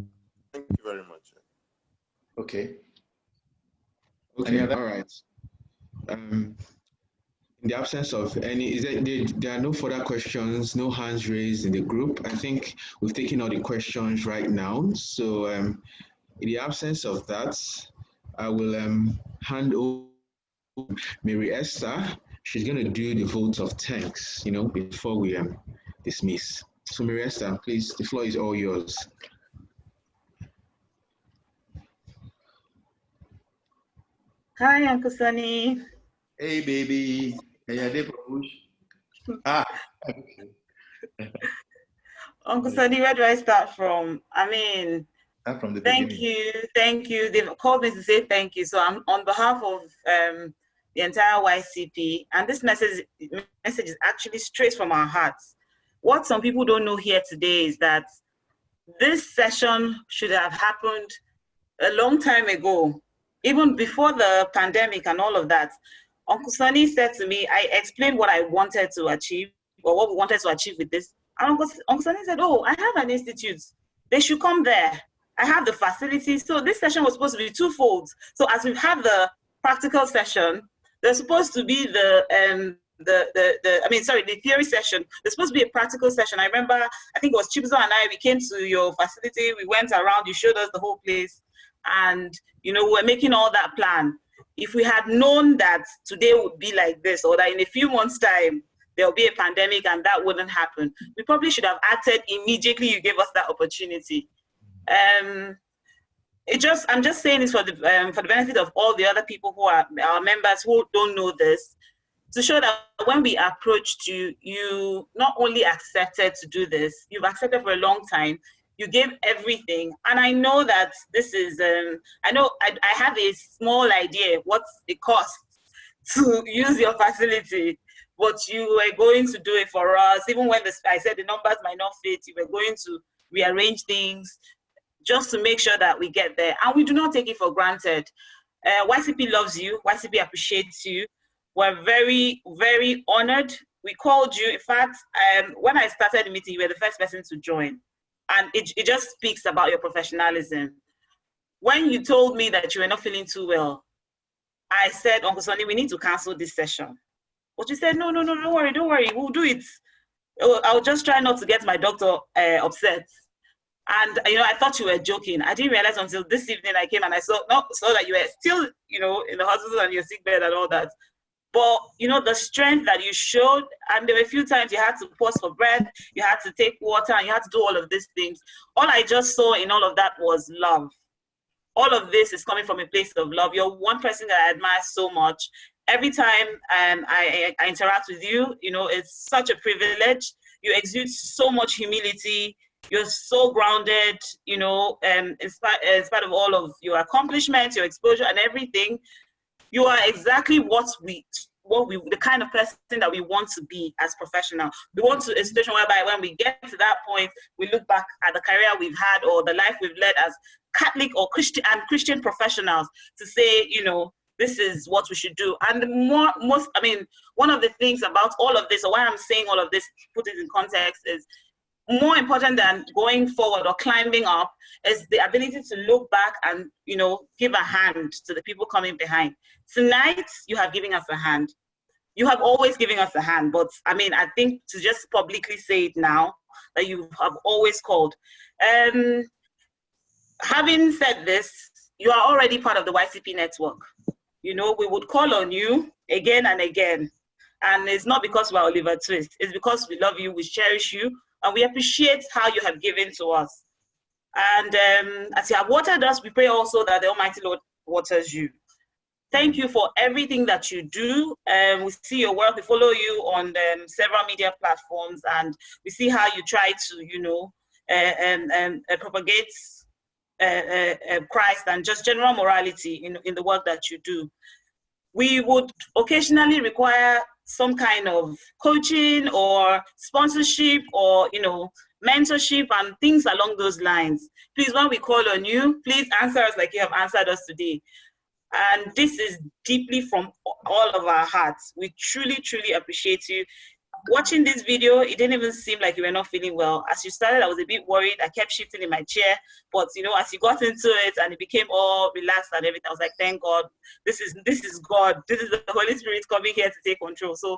Thank you very much. Okay. Okay, all right. In the absence of any, there are no further questions, no hands raised in the group. I think we've taken all the questions right now. So in the absence of that, I will hand over to Mary Esther. She's going to do the vote of thanks, before we dismiss. So Mary Esther, please, the floor is all yours. Hi, Uncle Soni. Hey, baby. Hey, Uncle Soni, where do I start from? I mean, from the thank you. They've called me to say thank you. So I'm on behalf of the entire YCP, and this message is actually straight from our hearts. What some people don't know here today is that this session should have happened a long time ago, even before the pandemic and all of that. Uncle Soni said to me, I explained what I wanted to achieve, or what we wanted to achieve with this. And Uncle Soni said, oh, I have an institute. They should come there. I have the facilities. So this session was supposed to be twofold. So as we've had the practical session, there's supposed to be the the theory session. There's supposed to be a practical session. I remember, I think it was Chibzo and I, we came to your facility, we went around, you showed us the whole place, and, you know, we're making all that plan. If we had known that today would be like this, or that in a few months' time, there'll be a pandemic and that wouldn't happen, we probably should have acted immediately. You gave us that opportunity. I'm just saying this for the benefit of all the other people who are our members who don't know this, to show that when we approached you, you not only accepted to do this, you've accepted for a long time, you gave everything. And I know that this is, I know I have a small idea what it costs to use your facility, but you were going to do it for us. Even when I said the numbers might not fit, you were going to rearrange things just to make sure that we get there. And we do not take it for granted. YCP loves you, YCP appreciates you. We're very, very honored. We called you. In fact, when I started the meeting, you were the first person to join. And it just speaks about your professionalism. When you told me that you were not feeling too well, I said, Uncle Soni, we need to cancel this session. But you said, no, don't worry, we'll do it. I'll just try not to get my doctor upset. And, you know, I thought you were joking. I didn't realize until this evening I came and I saw that you were still, you know, in the hospital and your sick bed and all that. But, you know, the strength that you showed, and there were a few times you had to pause for breath, you had to take water, and you had to do all of these things. All I just saw in all of that was love. All of this is coming from a place of love. You're one person that I admire so much. Every time I interact with you, you know, it's such a privilege. You exude so much humility. You're so grounded, you know, in spite of all of your accomplishments, your exposure and everything. You are exactly the kind of person that we want to be as professionals. We want to a situation whereby when we get to that point, we look back at the career we've had or the life we've led as Catholic or Christian professionals to say, you know, this is what we should do. And one of the things about all of this, or why I'm saying all of this, put it in context, is more important than going forward or climbing up is the ability to look back and, you know, give a hand to the people coming behind. Tonight, you have given us a hand. You have always given us a hand, but I mean, I think to just publicly say it now, that you have always called. Having said this, you are already part of the YCP network. You know, we would call on you again and again. And it's not because we're Oliver Twist. It's because we love you, we cherish you, and we appreciate how you have given to us. And as you have watered us, we pray also that the Almighty Lord waters you. Thank you for everything that you do. We see your work. We follow you on several media platforms, and we see how you try to, you know, propagate Christ and just general morality in the work that you do. We would occasionally require some kind of coaching or sponsorship or, you know, mentorship and things along those lines. Please, when we call on you, please answer us like you have answered us today. And this is deeply from all of our hearts. We truly, truly appreciate you. Watching this video, it didn't even seem like you were not feeling well. As you started, I was a bit worried. I kept shifting in my chair. But, you know, as you got into it and it became all relaxed and everything, I was like, thank God. This is God. This is the Holy Spirit coming here to take control. So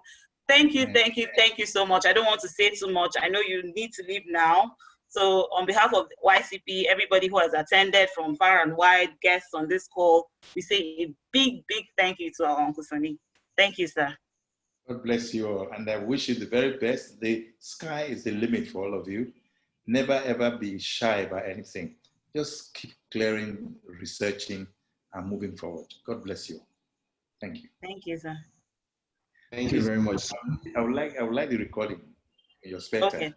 thank you so much. I don't want to say too much. I know you need to leave now. So on behalf of YCP, everybody who has attended from far and wide, guests on this call, we say a big, big thank you to our Uncle Soni. Thank you, sir. God bless you all, and I wish you the very best. The sky is the limit for all of you. Never, ever be shy about anything. Just keep clearing, researching, and moving forward. God bless you. Thank you. Thank you, sir. Thank you very much. I would like the recording in your spare time.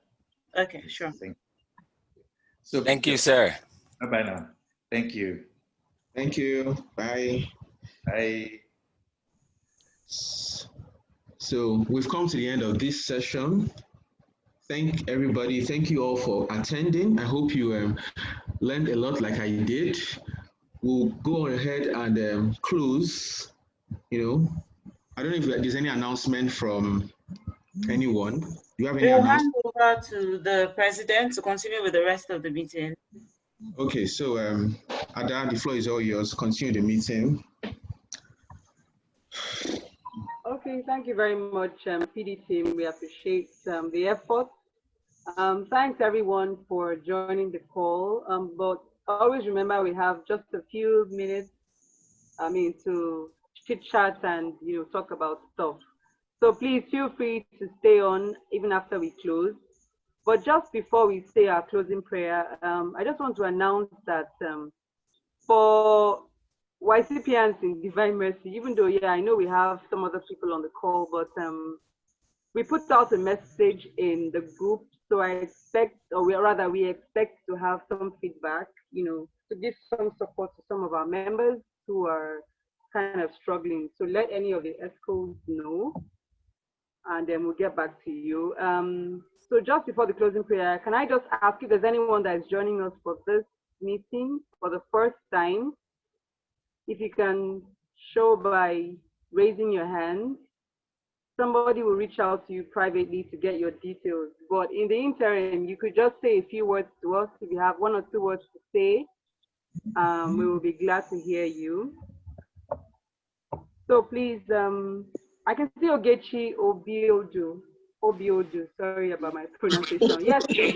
Okay, sure. Thank you. So thank you, sir. Bye-bye now. Thank you. Thank you. Bye. Bye. So we've come to the end of this session. Thank everybody. Thank you all for attending. I hope you learned a lot like I did. We'll go ahead and close. You know, I don't know if there's any announcement from anyone. Do you have any We'll announcement? hand over to the president to continue with the rest of the meeting. Okay, so Ada, the floor is all yours. Continue the meeting. Okay. Okay, thank you very much, PD team. We appreciate the effort. Thanks everyone for joining the call. But always remember we have just a few minutes, to chit chat and talk about stuff. So please feel free to stay on even after we close. But just before we say our closing prayer, I just want to announce that for YCPNs in Divine Mercy, even though, yeah, I know we have some other people on the call, but we put out a message in the group. So I expect, we expect to have some feedback, to give some support to some of our members who are kind of struggling. So let any of the ESCOs know, and then we'll get back to you. So just before the closing prayer, can I just ask if there's anyone that is joining us for this meeting for the first time? If you can show by raising your hand, somebody will reach out to you privately to get your details. But in the interim, you could just say a few words to us. If you have 1 or 2 words to say, we will be glad to hear you. So please, I can see Ogechi Obiodu. Sorry about my pronunciation. Yes, please.